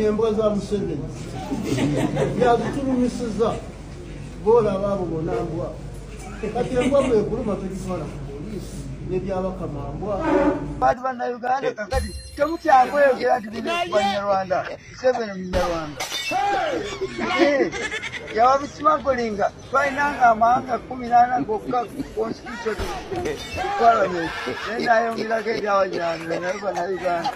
embwa za Museveni yazitulumisiza bola ababo bonna mbwa kati embwa bwekuluma tugitwala ku poliisi nebyabakamambwa bati bannayuganda kakati temukyakweyogera nti bino Banyarwanda Museveni Munyarwanda yawa bisimagolinga twalinanga amawanga 18 gokka constitution parliament nayongerako ebyawanyana naye bannayuganda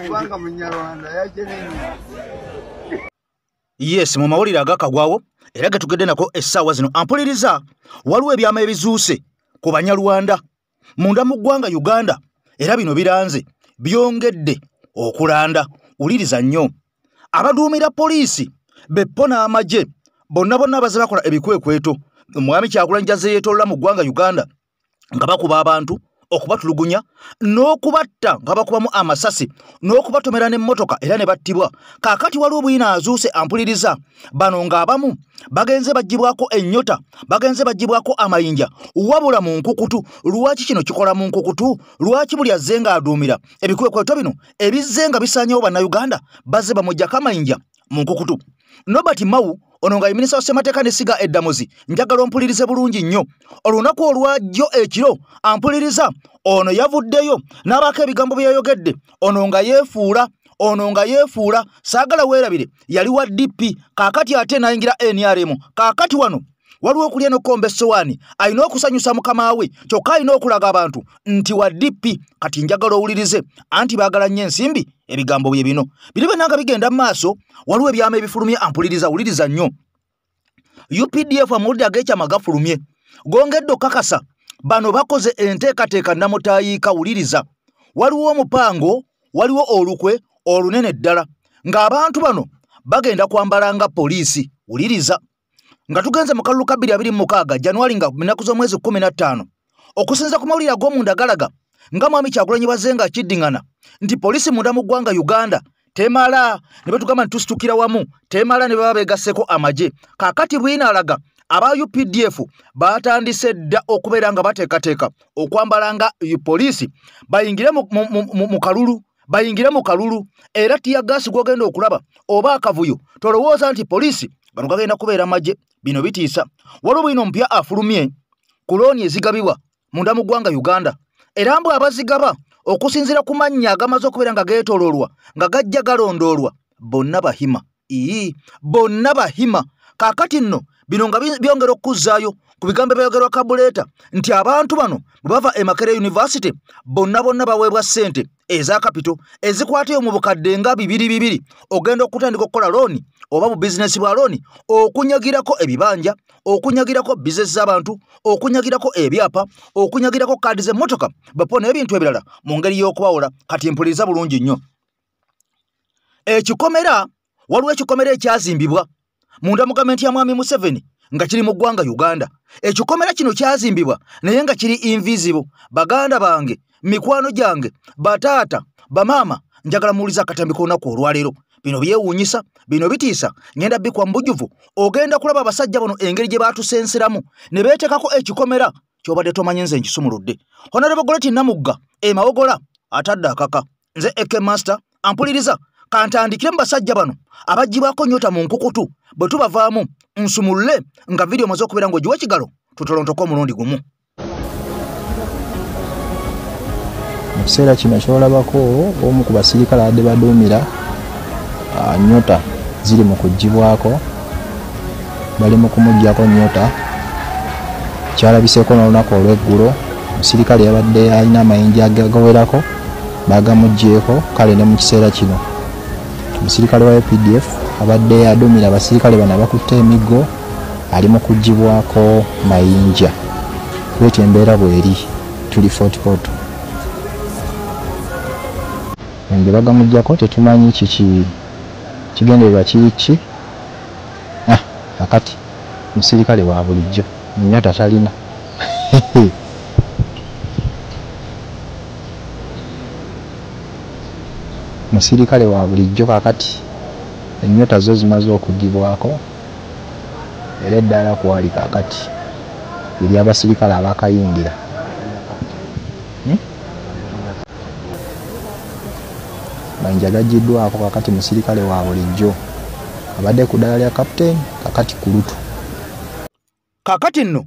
kubanga Munyarwanda yajenenye. Yes, mu mawulire agakagwawo era getugedde nako essaawa zino ampuliriza waliwo ebyama ebizuuse ku Banyarwanda munda mu ggwanga Uganda era bino biranze byongedde okulanda. Uliriza nnyo abaduumira poliisi beppo n'amagye bonna abaze bakola ebikwekweto Mwami Kyagulanyi Jazze yeetolola mu ggwanga Uganda nga bakuba abantu okubatulugunya n'okubatta nga bakubamu amasasi n'okubatomera n'emmotoka era ne battibwa. Kaakati waliwo bwina azuuse ampuliriza bano ng'abamu bagenze bagibwako ennyota bagenze bagibwako amayinja wabula mu nkukutu. Lwaki kino kikola mu nkukutu? Lwaki buli azze ng'aduumira ebikwekweto bino ebizze nga bisaanyewo Bannayuganda bazze bamuggyako amayinja mu nkukutu? Nobert Mao ono nga minisita wa ssemateeka ne Siga Eddamuzi njagala ompulirize bulungi nnyo. Olunaku olwajjo ekiro ampuliriza ono yavuddeyo n'abaako ebigambo bye yayogedde. Ono nga yeefuula saagala weerabire yali wa DP kaakati ate n'ayingira NRM. Kaakati wano waliwo okulya n'okkomba essowaani alina okusanyusa mukama we kyokka alina okulaga abantu nti wa DP. Kati njagala owulirize anti baagala nnyo ensimbi ebigambo bye bino biribe nanga bigenda mu maaso. Waliwo ebyama ebifulumye ampuliriza wuliriza nnyo. UPDF amawulire ag'ekyama gafulumye gongedde okakasa bano bakoze enteekateeka namutaayiika. Wuliriza waliwo omupango waliwo olukwe olunene ddala ng'abantu bano bagenda kwambala nga poliisi. Wuliriza nga tugenze mu kalulu ka 2026 Januari nga minaku z'omwezi 15 okusinza ku mawulire ag'omunda galaga nga Mwami Kyagulanyi bazze nga kiddiŋŋana nti poliisi munda mu ggwanga Uganda temala ne batugamba nti tusitukira wamu temala ne baba beegasseko amagye. Kaakati bwina alaga aba UPDF batandise dda okubeera nga bateekateeka okwambala nga poliisi bayingire mu kalulu era tiyagaasi gwogenda okulaba oba akavuyo tolowooza nti poliisi bano gagenda kubeera magye. Bino bitiisa. Waliwo bwino mpya afulumye ku looni ezigabibwa munda mu ggwanga Uganda era mbu abazigaba okusinziira ku mannya agamaze okubeera nga geetooloolwa nga gajja galondoolwa bonna bahima. Bonna bahima. Kaakati nno bino nga byongera okuzzaayo ku bigambo ebyogerwa Kabuleeta nti abantu bano bwe bava e Makerere University bonna baweebwa ssente eza kapito ezikwatayo mu bukadde nga 200 ogenda okutandika okukola looni oba bu bizinesi bwa looni okunyagirako ebibanja okunyagirako bizinesi z'abantu okunyagirako ebyapa okunyagirako kaadi z'emmotoka bapo n'ebintu ebirala mu ngeri y'okubawola. Kati mpuliriza bulungi nnyo ekikomera. Waliwo ekikomera ekyazimbibwa munda mu gavumenti ya Mwami Museveni nga kiri mu ggwanga Uganda. Ekikomera kino kyazimbibwa naye nga kiri invisible. Baganda bange mikwano gyange bataata bamaama njagala muwuliza akatambi k'olunaku olwaleero. Bino byewuunyisa bino bitiisa. Ngenda bikwa mbujuvu ogenda kulaba abasajja bano engeri gye baatusenseramu ne beetekako ekikomera kyobadde tomanyi nze nkisumuludde. Honorable Goleti Namugga Mawogola atadde akaka. Nze Eke Master ampuliriza kantandikire mu basajja bano abagibwako nnyota mu nkukutu bwe tubavaamu nsumulule nga video maze okubeera ng'ogiwa ekigalo tutolontoko omulundi gumu. Mu kiseera kino kyolabako omu ku basirikale abadde baduumira nnyota ziri mu kugibwako bali mu kumuggyako nnyota. Kyalabiseeko n'olunaku olw'eggulo omusirikale yabadde alina amayinja agawerako bagamugyeko. Kale ne mu kiseera kino omusirikale wa UPDF abadde aduumira abasirikale bano abakutte emiggo ali mu kugibwako mayinja. Bwetyo embeera bweri tuli Fort Portal nge bagamuggyako tetumanyi kigendererwa kiki. Akati musirikale wa bulijjo nnyota talina musirikale wa bulijjo kakati ennyota zo zimaze okugibwako era eddala kwali kakati eri abasirikale amayinja gaggiddwako kakati musirikale wa bulijjo abadde ku ddala lya kapiteeni kakati kulutu. Kakati nno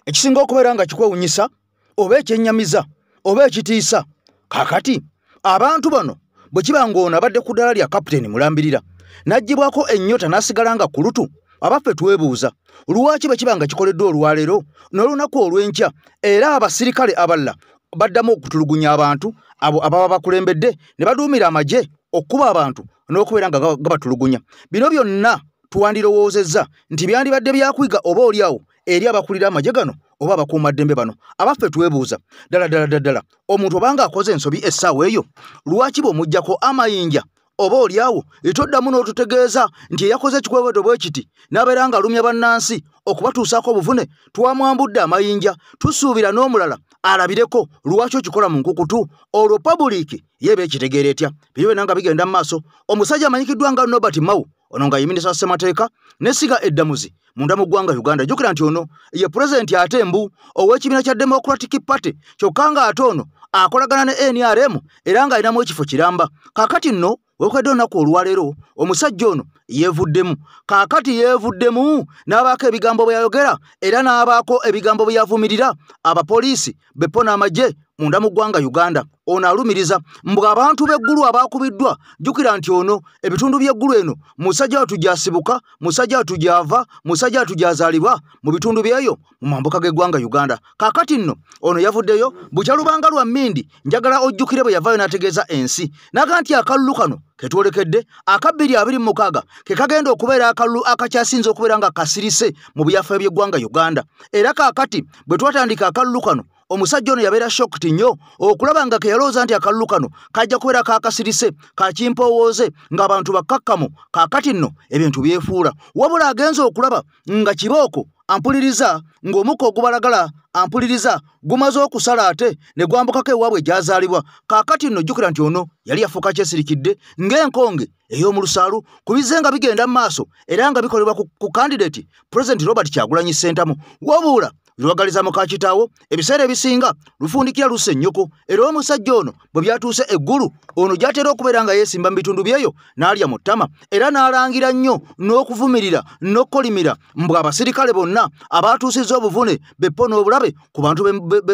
ekisinga okubeera nga kikwewunyisa oba ekyennyamiza oba ekitiisa kakati abantu bano bwe kiba ng'ono abadde ku ddala lya kapiteeni mulambirira n'aggyibwako ennyota n'asigala nga kulutu abaffe twebuuza lwaki bwe kiba nga kikoleddwa olwaleero n'olunaku olw'enkya era abasirikale abalala baddamu okutulugunya abantu abo ababa bakulembedde ne baduumira amagye okuba abantu n'okubeera nga gabatulugunya. Bino byonna tuwandirowoozezza nti byandibadde byakuyiga oba oliawo eri abakulira amagye gano oba abakuumaddembe bano abaffe twebuuza ddala omuntu obanga akoze ensobi essaawa eyo lwaki bw'omuggyako amayinja oba oliawo etoddamu n'otutegeeza nti eyakoze ekikwewedde bwe kiti n'abeera nga alumya bannansi okubatuusaako obuvune twamwambudde amayinja tusuubira n'omulala alabireko lwaki okikola mu nkukutu olwo pabuliiki yeeba ekitegeera etya. Biri byonna nga bigenda mu maaso omusajja amanyikiddwa nga Nobert Mao ono nga ye minisita wa ssemateeka n'essiga eddamuzi munda mu ggwanga Uganda. Jjukira nti ono ye pulezidenti ate mbu ow'ekibiina kya Democratic Party kyokka nga ate ono akolagana ne NRM era ng'alinamu ekifo kiramba. Kaakati nno wekwedde olunaku olwaleero omusajja ono yeevuddemu kaakati yeevuddemu n'abaako ebigambo bwe yayogera era n'abaako ebigambo bye yavumirira abapoliisi beppo n'amagye munda mu ggwanga Uganda. Ono alumiriza mbu abantu b'eggulu abaakubiddwa jjukira nti ono ebitundu by'eggulu eno musajja watu gyasibuka musajja watu gyava musajja watu gyazaalibwa mu bitundu byeyo mu mambuka g'eggwanga Uganda. Kaakati nno ono yavuddeyo bukyalubanga lwa mmindi njagala ojjukire bwe yavaayo n'ategeeza ensi n'aga nti akalulu kano ketwolekedde aka 2026 ke kagenda okubeera akalulu akakyasinze okubeera nga kasirise mu byafaayo by'eggwanga Uganda. Era kaakati bwe twatandika akalulu kano omusajja ono yabeera shocked nnyo okulaba nga ke yalowooza nti akalulu kano kajja kubeera kaakasirise kakimpowooze ng'abantu bakkakkamu. Kaakati nno ebintu byefuula wabula agenza okulaba nga kibooko ampuliriza ng'omukka ogubalagala ampuliriza gumaze okusala ate ne gwambukako ewaabwe gyazaalibwa. Kaakati nno jjukira nti ono yali yafuuka kyesirikidde ng'enkonge ey'omu lusaalu ku bizze nga bigenda mu maaso era nga bikolebwa ku kandidate President Robert Kyagulanyi Ssentamu wabula lwagaliza muka kitaawo ebiseera ebisinga lufundikira lusse nnyoko era omusajja ono bwe byatuuse eggulu ono gy'atera okubeera nga yeesimba mu bitundu byeyo n'alya mu ttama era n'alangira nnyo n'okuvumirira n'okkolimira mbw abasirikale bonna abaatuusizza obuvune beppo n'obulabe ku bantu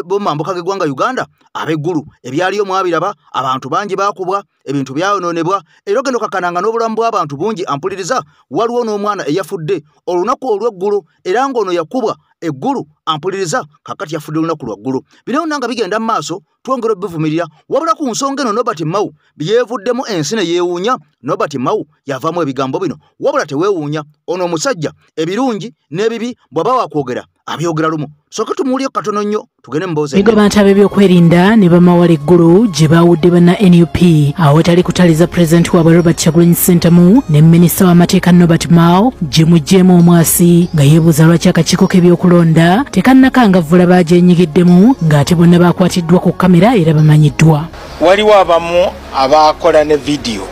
b'omu mambuka g'eggwanga Uganda ab'eggulu ebyaliyo mwabiraba abantu bangi baakubwa ebintu byayonoonebwa era ogenda okakananga n'obulamu bw'abantu bungi ampuliriza waliwo n'omwana eyafudde olunaku olw'eggulu era ng'ono yakubwa eggulu ampuliriza kakati yafudde olunaku lwaggulu. Bino nanga bigenda mu maaso twongera obivumirira wabula ku nsonga eno Nobert Mao byevuddemu ensi ne yeewuunya. Nobert Mao yavaamu ebigambo bino wabula teweewuunya ono omusajja ebirungi n'ebibi bw'aba waakwogera abyogera lumu. Soka tumuulire katono nnyo tugende mbooze abantu ab'ebyokwerinda ne bamawala eggulu gye baawudde banna NUP awatali kutaliza pulezidenti waabwe Robert Kyagulanyi Ssentamu ne minisita w'amateeka Nobert Mao gye muggyemu omwasi nga yeebuuza lwaki akakiiko k'ebyokulonda tekannakangavvula baagyenyigiddemu ng'ate bonna baakwatiddwa ku kamera era bamanyiddwa. Waliwo abamu abaakola ne vidiyo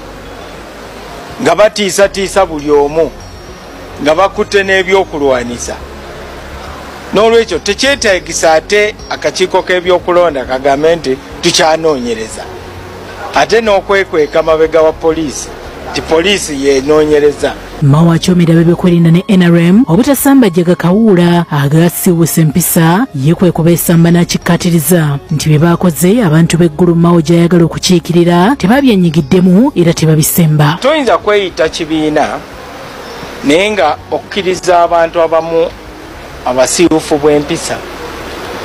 nga batiisatiisa buli omu nga bakutte n'ebyokulwanisa. N'olwekyo tekyetaagisa ate akakiiko k'ebyokulonda kagambe nti tukyanoonyereza ate n'okwekweka mabega wa poliisi ti poliisi yeenoonyereza. Mao akyomera ab'ebyokwerinda ne NRM obutasambajjaga kawuula agasiiwusa empisa ye kwe kubeesamba n'akikkaatiriza nti bye baakoze abantu b'eggulu Mao gy'ayagala okukiikirira tebabyenyigiddemu era tebabisemba. Toyinza kweyita kibiina naye nga okkiriza abantu abamu abasiiwufu bw'empisa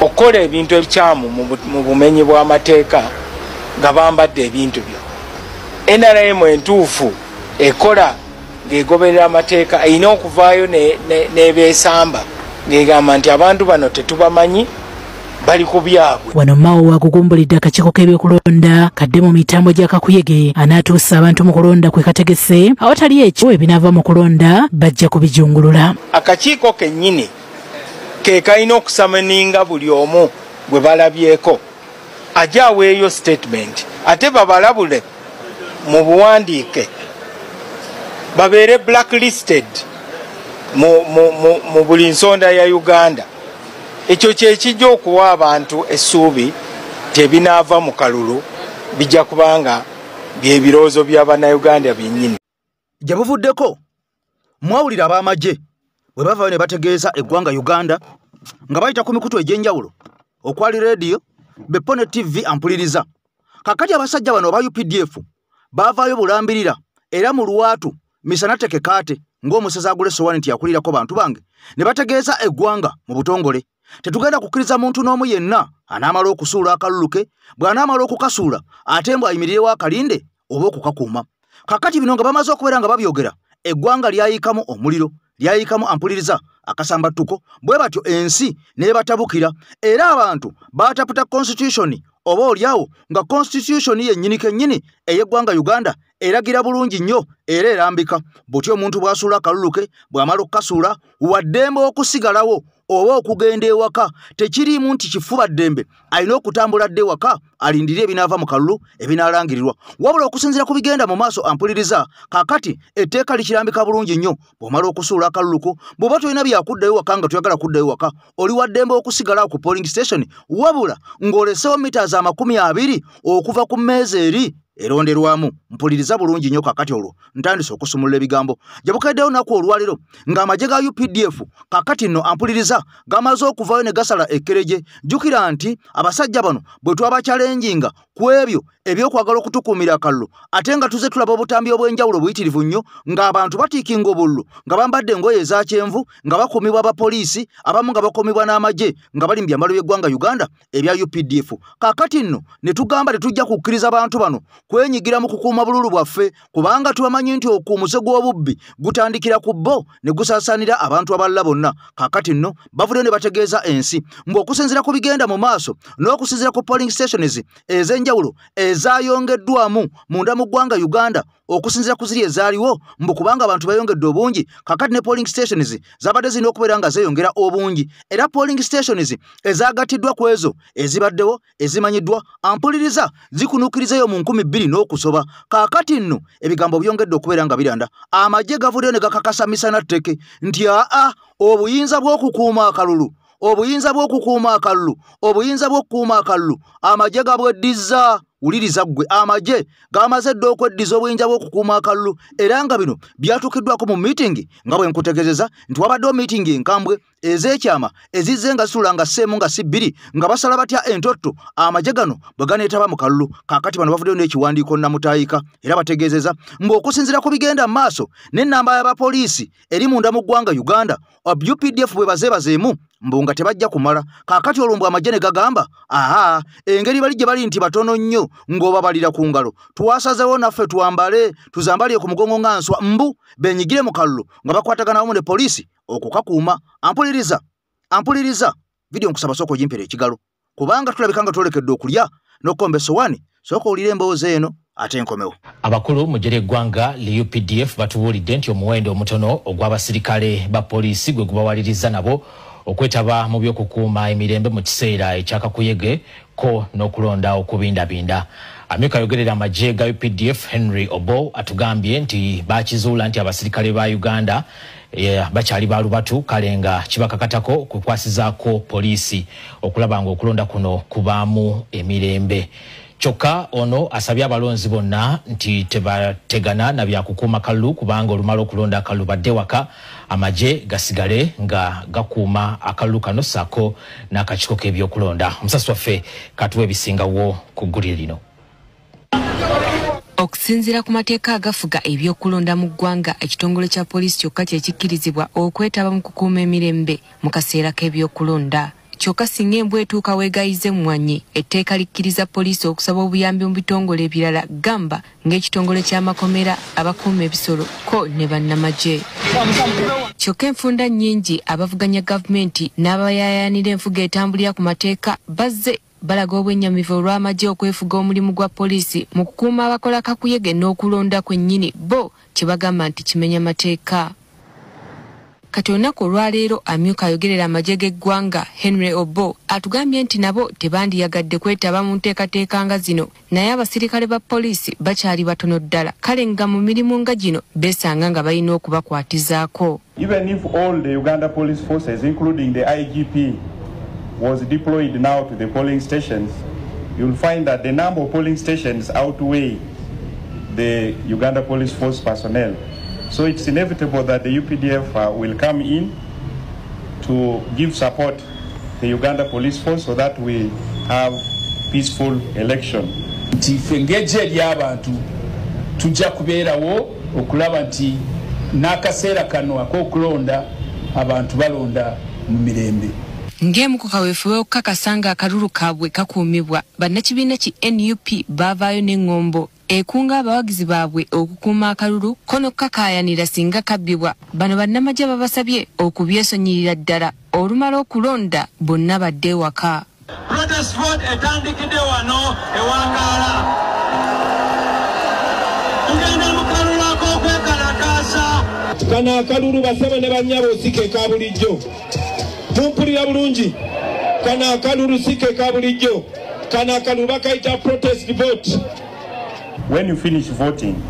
okukola ebintu ebikyamu mu bumenyi bw'amateeka nga bambadde ebintu byo. NRM entuufu ekola ng'egoberera amateeka erina okuvaayo n'ebeesamba ng'egamba nti abantu bano tetubamanyi bali ku byabwe. Wano Mao wagugumbulidde akakiiko k'ebyokulonda kadde mu mitambo gya kakuyege anaatuusa abantu mu kulonda kwe kategese awatali ekyo ebinaava mu kulonda bajja kubijungulula. Akakiiko kennyini ke kalina okusamaninga buli omu gwe balabyeko ajja aweeyo statement ate babalabule mu buwandiike babeere blacklisted mu buli nsonda ya Uganda. Ekyo kyekijja okuwa abantu essuubi tebinaava mu kalulu bijja kubanga by'ebirowoozo by'Abannayuganda byennyini. Gye buvuddeko mwawulira ab'amagye bwe bavaayo ne bategeeza eggwanga Uganda nga bayita ku mikutu egy'enjawulo okwali rediyo Bepo ne TV ampuliriza. Kakati abasajja bano aba UPDF baavaayo bulambirira era mu lwatu misana tekekaate ng'omusezi agula essowaani nti yakulirako bantu bange ne bategeeza eggwanga mu butongole. Tetugenda kukkiriza muntu n'omu yenna anaamala okusuula akalulu ke bw'anaamala okukasuula ate mbw ayimirirewo akalinde oba okukakuuma. Kakati bino nga bamaze okubeera nga babyogera eggwanga lyayikamu omuliro lyayikamu ampuliriza akasambattuko bwe batyo ensi neebatabukira era abantu baataputa constitution oba olyawo nga constitution yennyini kennyini ey'eggwanga Uganda eragira bulungi nnyo era erambika butyo omuntu bw'asuula akalulu ke bw'amala okukasuula waddembe okusigalawo oba okugenda ewaka tekiriimu nti kifuba ddembe alina okutambula dde ewaka alindire ebinaava mu kalulu ebinaalangirirwa wabula okusinziira ku bigenda mu maaso ampuliriza kakati etteeka likirambika bulungi nnyo bw'omala okusuula akalulu ko bw'oba tolina byakuddayo waka nga toyagala kuddayo waka oli waddembe okusigalawo ku polling station wabula ng'olesewo mita za 20 okuva ku mmeeza eri eronderwamu. Mpuliriza bulungi nnyo kakati olwo ntandise okusumulula ebigambo gyebukeddeyo naku olwaliro ng'amagye ga UPDF kakati nno ampuliriza gamaze okuvaayo ne gasala ekkereje. Jjukira nti abasajja bano bwe twabakyalenjinga ku ebyo ebyokwagala okutukuumira akalulu ate nga tuze tulaba obutambi obw'enjawulo buyitirivu nnyo ng'abantu batiikinga obululu nga bambadde engoye eza kyenvu nga bakuumibwa abapoliisi abamu nga bakuumibwa n'amagye nga bali mu byambalo by'eggwanga Uganda ebya UPDF. Kakati nno ne tugamba tetujja kukkiriza bantu bano kwenyigira mu kukuuma bululu bwaffe kubanga tubamanyi nti okuumuse gw'obubbi gutandikira ku bo ne gusaasaanira abantu abalala bonna. Kakati nno bavuddeyo ne bategeeza ensi mbu okusinziira ku bigenda mu maaso n'okusinziira ku polling stations ez'enjawulo ezayongeddwamu munda mu ggwanga Uganda okusinziira ku ziri ezaaliwo mbu kubanga abantu bayongedde obungi kakati ne polling stations zabadde zirina okubeera nga zeeyongera obungi era polling stations ezaagattiddwa ku ezo ezibaddewo ezimanyiddwa ampuliriza zikunuukirizayo mu 2000 n'okusoba. Kakati nno ebigambo byongedde okubeera nga biranda amagye gavuddeyo ne gakakasa misana tteke nti obuyinza bw'okukuuma akalulu obuyinza bw'okukuuma akalulu obuyinza bw'okukuuma akalulu amagye gabweddiza. Wuliriza ggwe amagye gamaze dde okweddiza obuyinza bw'okukuuma akalulu era nga bino byatuukiddwako mu miitingi nga bwe nkutegeezeza nti wabaddewo miitingi enkambwe ez'ekyama ezizze nga zisula nga seemu nga si bbiri nga basala batya entotto amagye gano bwe ganeetaba mu kalulu. Kaakati bano bavuddeyo n'ekiwandiiko nnamutaayika era bategeezeza ng'okusinziira ku bigenda mu maaso n'ennamba y'abapoliisi eri munda mu ggwanga Uganda UPDF bwe bazeebazeemu mbu nga tebajja kumala. Kaakati olwo mbu amagye ne gagamba engeri bali gye bali nti batono nnyo ng'obabalira ku ngalo twasazewo naffe twambale tuzambalire ku mugongo nga nswa mbu benyigire mu kalulu nga bakwatagana wamu ne poliisi okukakuuma. Ampuliriza vidiyo nkusaba sooka ogimpera ekigalo kubanga tulabika nga twolekedde okulya n'okukomba essowaani sooka owulire emboozi eno ate enkomewo. Abakulu mu ggye ly'eggwanga li UPDF batubuulidde nti omuwendo omutono ogw'abasirikale ba poliisi gwe gubawaliriza nabo okwetaba mu by'okukuuma emirembe mu kiseera ekyakakuyege ko n'okulonda okubindabinda. Amyuka ayogerera amagye ga UPDF Henry Obo atugambye nti bakizuula nti abasirikale ba Uganda bakyali balubatu kale nga kibakakatako kukwasizaako poliisi okulaba nga okulonda kuno kubaamu emirembe. Kyokka ono asabye abalonzi bonna nti tebategana na byakukuuma kalulu kubanga olumala okulonda akalulu badde waka amagye gasigale nga gakuuma akalulu kano ssaako n'akakiiko k'ebyokulonda. Omusasi waffe katuwa ebisingawo ku ggulire lino. Okusinziira ku mateeka agafuga ebyokulonda mu ggwanga ekitongole kya poliisi kyokka kye kikkirizibwa okwetaba mu kukuuma emirembe mu kaseera k'ebyokulonda. Kyokka singa embwa etuuka weegayize mmwanyi etteeka likkiriza poliisi okusaba obuyambi mu bitongole ebirala gamba ng'ekitongole ky'amakomera abakuuma ebisolo ko ne bannamagye. Kyokka enfunda nnyingi abavuganya gavumenti n'abayaayaanira enfuga etambulira ku mateeka bazze balaga obwennyamivu olw'amagye okwefuga omulimu gwa poliisi mu kukuuma abakola kakuyege n'okulonda kwennyini bo kye bagamba nti kimenya mateeka. Kati olunaku olwaleero amyuka ayogerera amagye g'eggwanga Henry Obo atugambye nti nabo tebandiyagadde kwetaba mu nteekateeka nga zino naye abasirikale ba poliisi bakyali batono ddala kale nga mu mirimu nga gino beesanga nga balina okubakwatizaako. Even if all the Uganda police forces including the IGP was deployed now to the polling stations, you'll find that the number of polling stations outweigh the Uganda Police Force personnel. So it's inevitable that the UPDF will come in to give support to the Uganda Police Force so that we have peaceful election. Tifengeje lyabantu tujja kubeerawo okulaba nti n'akaseera kano ak'okulonda abantu balonda mu mirembe. Ngemu kukawefuwe okukakasanga akalulu kaabwe kakuumibwa bannakibiina ki NUP baavaayo n'engombo ekunga abawagizi baabwe okukuuma akalulu kono kakayanira singa kabbibwa bano bannamagye babasabye okubyesonyirira ddala olumala okulonda bonna badde ewaka. Protest vote etandikidde wano ewangaala. Tugenda mu kalulu ak'okwekalakaasa. Kano akalulu basaba ne bannyabo sike ka bulijjo. Mumpulira bulungi. Kano akalulu sike ka bulijjo. Kano akalulu bakayita protest vote. When you finish voting,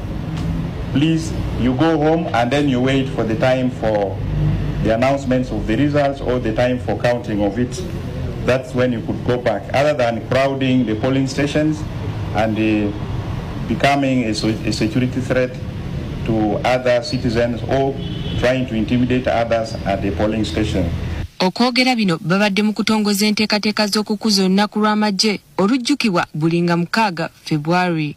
please, you go home and then you wait for the time for the announcements of the results or the time for counting of it. That's when you could go back. Other than crowding the polling stations and becoming a security threat to other citizens or trying to intimidate others at the polling station. Okwogera bino babadde mu kutongoza enteekateeka z'okukuza olunaku lw'amagye olujjukibwa bulinga 6 February.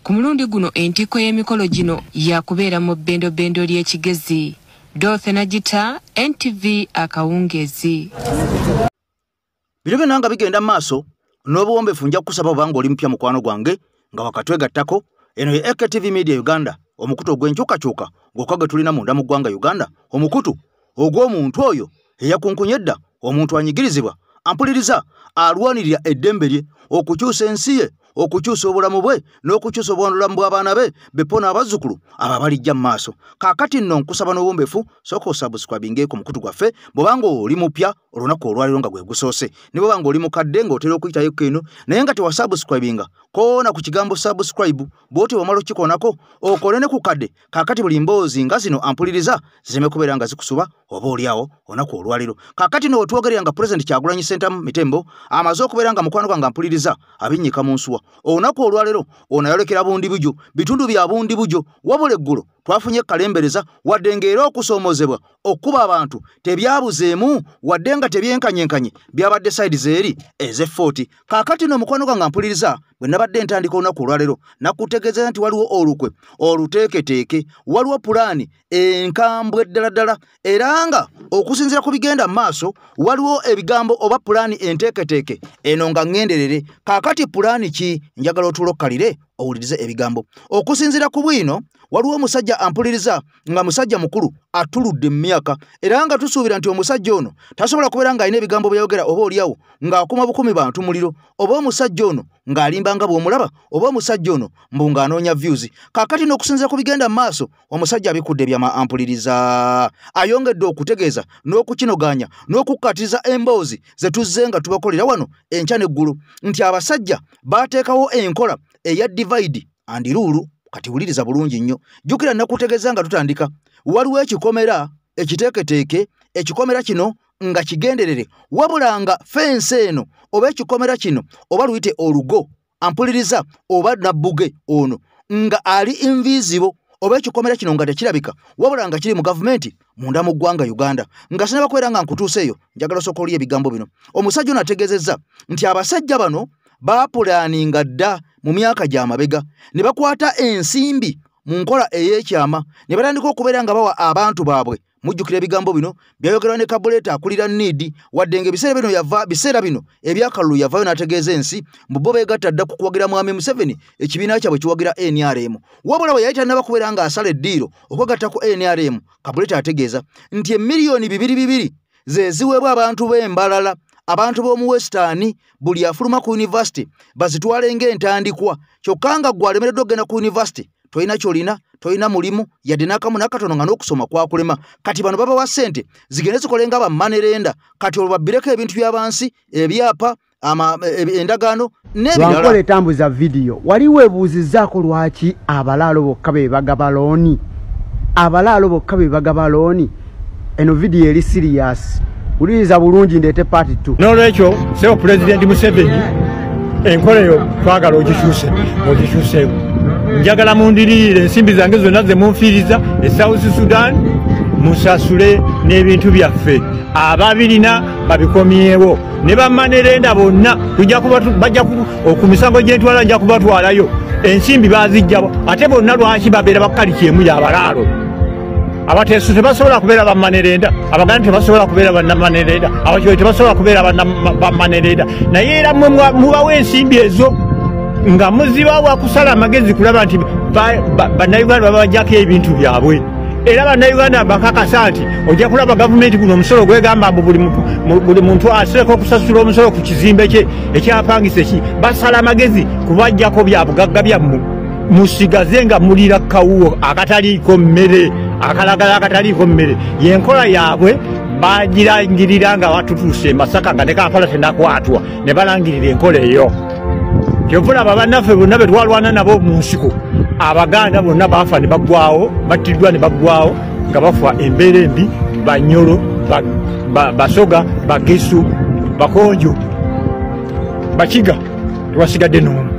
Ku mulundi guno entikko y'emikolo gino yakubeera mu bbendobendo ly'ekigezi. Dorothy Najita, NTV Akawungezi. Bino byonna nga bigenda maaso n'obuwombeefu nja kukusaba obanga oli mpya mukwano gwange nga wakatwegattako eno ye AKTV Media Uganda omukutu ogw'enkyukakyuka gwokka tulina munda mu ggwanga Uganda omukutu ogw'omuntu oyo eyakunkunyedda omuntu anyigirizibwa ampuliriza alwanirira eddembe lye okukyusa ensi ye okukyusa obulamu bwe n'okukyusa obulamu bw'abaana be bepona abazzukulu abo balijja mu maaso kaakati nno nkusaba n'obuwombeefu sooka osubscribinge ku mukutu gwaffe bw'obanga oli mupya olunaku olwaliro nga gwe gusoose ne bw'obanga oli mukadde ng'otera okuyitayo eno naye nga tewasubscribinga koona ku kigambo subscribe bw'oti wamala okikoonako okole ne ku kadde kaakati buli mboozi nga zino ampuliriza zireme kubeera nga zikusuba oba oliawo olunaku olwaliro kaakati no wetwogerera nga President Kyagulanyi Ssentamu Mitembo amaze okubeera nga mukwano gwange ampuliriza abinnyika mu nsuwa olunaku olwaliro ono yalekera bundi bujo bitundu bya bundi bujo wabula eggulo twafunye kalembereza wadde ng'era okusoomozebwa okuba abantu tebyabuzeemu wadde nga tebyenkanyenkanye byabadde side zeeri eze40 kaakati no mukwano gwange ampuliriza bwe nabadde ntandika olunaku olwaliro nakutegeeza nti waliwo olukwe oluteeketeeke waliwo pulaani enkambwe ddala era nga okusinziira ku bigenda mu maaso waliwo ebigambo oba pulaani enteeketeeke eno nga ŋŋenderere kaakati pulaani ki njagala otulokkalire owulirize ebigambo okusinziira ku bwino waliwo omusajja ampuliriza nga musajja mukulu atuludde mu myaka era nga tusuubira nti omusajja ono tasobola kubeera ng'alina ebigambo byayogera oba oliawo ng'akuma bukumi bantu muliro oba omusajja ono ng'alimba nga bw'omulaba oba omusajja ono mbu ng'anoonya views kaakati n'okusinziira ku bigenda mu maaso omusajja abikudde byama ampuliriza ayongedde okutegeeza n'okukinoganya n'okukkatiriza emboozi ze tuzze nga tubakolera wano enkya n'eggulu nti abasajja baateekawo enkola eya divide and rule kati wuliriza bulungi nnyo jjukira nakutegeeza nga tutandika waliwo ekikomera ekiteeketeeke ekikomera kino nga kigenderere wabula nga fensi eno oba ekikomera kino oba luyite olugo ampuliriza oba nabbuge ono nga ali invisible oba ekikomera kino nga tekirabika wabula nga kiri mu gavumenti munda mu ggwanga Uganda nga sinaba kubeera nga nkutuuseeyo njagala osooka oli ebigambo bino omusajja ono ategeezezza nti abasajja bano baapulaaninga dda mu myaka gy'amabega ne bakwata ensimbi mu nkola ey'ekyama ne batandika okubeera nga bawa abantu baabwe mujjukira ebigambo bino byayogerwa ne Kabuleeta akulira Niidi wadde nga biseera bino ebyakalulu yavaayo n'ategeeza ensi mbu bo beegatta dda ku kuwagira Mwami Museveni ekibiina kyabwe kiwagira NRM wabula bwe yali tannaba kubeera nga asala eddiiro okwegatta ku NRM Kabuleeta ategeeza nti emiliyoni 2 ze ziweebwa abantu b'embalala abantu b'omu Western buli afuluma ku university bazitwale ng'entandikwa kyokka nga gwe alemereddwa okugenda ku university toyina kyolina toyina mulimu yadde n'akamu n'akatono nga n'okusoma kwakulema kati bano babawa ssente zigende zikole nga bamanerenda kati olwo babbireko ebintu by'abansi ebyapa endagaano n'ebirala etambuza vidiyo wali weebuuzizzaako lwaki abalaalo bokka be bagaba looni abalaalo bokka be bagaba looni eno vidiyo eri sirias uliriza bulungi ndeete party 2 n'olwekyo sebo President Museveni enkola eyo twagala ogikyuseeko njagala mundirire ensimbi zange zonna ze munfiiriza e South Sudan musasule n'ebintu byaffe ababirina babikomyewo ne bamanerenda bonna bajja ku misango gye ntwala nja kubatwalayo ensimbi bazijjabo ate bonna lwaki babeera bakali kyemu y'abalaalo abateesu tebasobola kubeera bamanerenda abaganda tebasobola kubeera bannamanerenda abakiwe tebasobola kubeera bamanerenda naye era mubawo ensimbi ezo nga muziba wakusala amagezi kulaba nti bannayuganda babajjako ebintu byabwe era bannayuganda bakakasa nti ojja kulaba gavumenti guno omusolo gwegamba mbu buli muntu asereko okusasula omusolo ku kizimbe kye ekyapangisa eki basala amagezi kubajjako bya bugagga byammwe musigaze nga mulira kawuwo akataliiko mmere akalagala akataliiko mmere yenkola yaabwe bagirangirira nga watutuuse Masaka nga ne Kampala tenakwatwa ne balangirira enkola eyo kyovula babannaffe bonna be twalwana nabo mu nsiko abaganda bonna bafa ne baggwawo battiddwa ne baggwawo nga bafa embeera embi Banyolo Basoga Bagesu Bakonjo Bakiga tewasigadde n'omu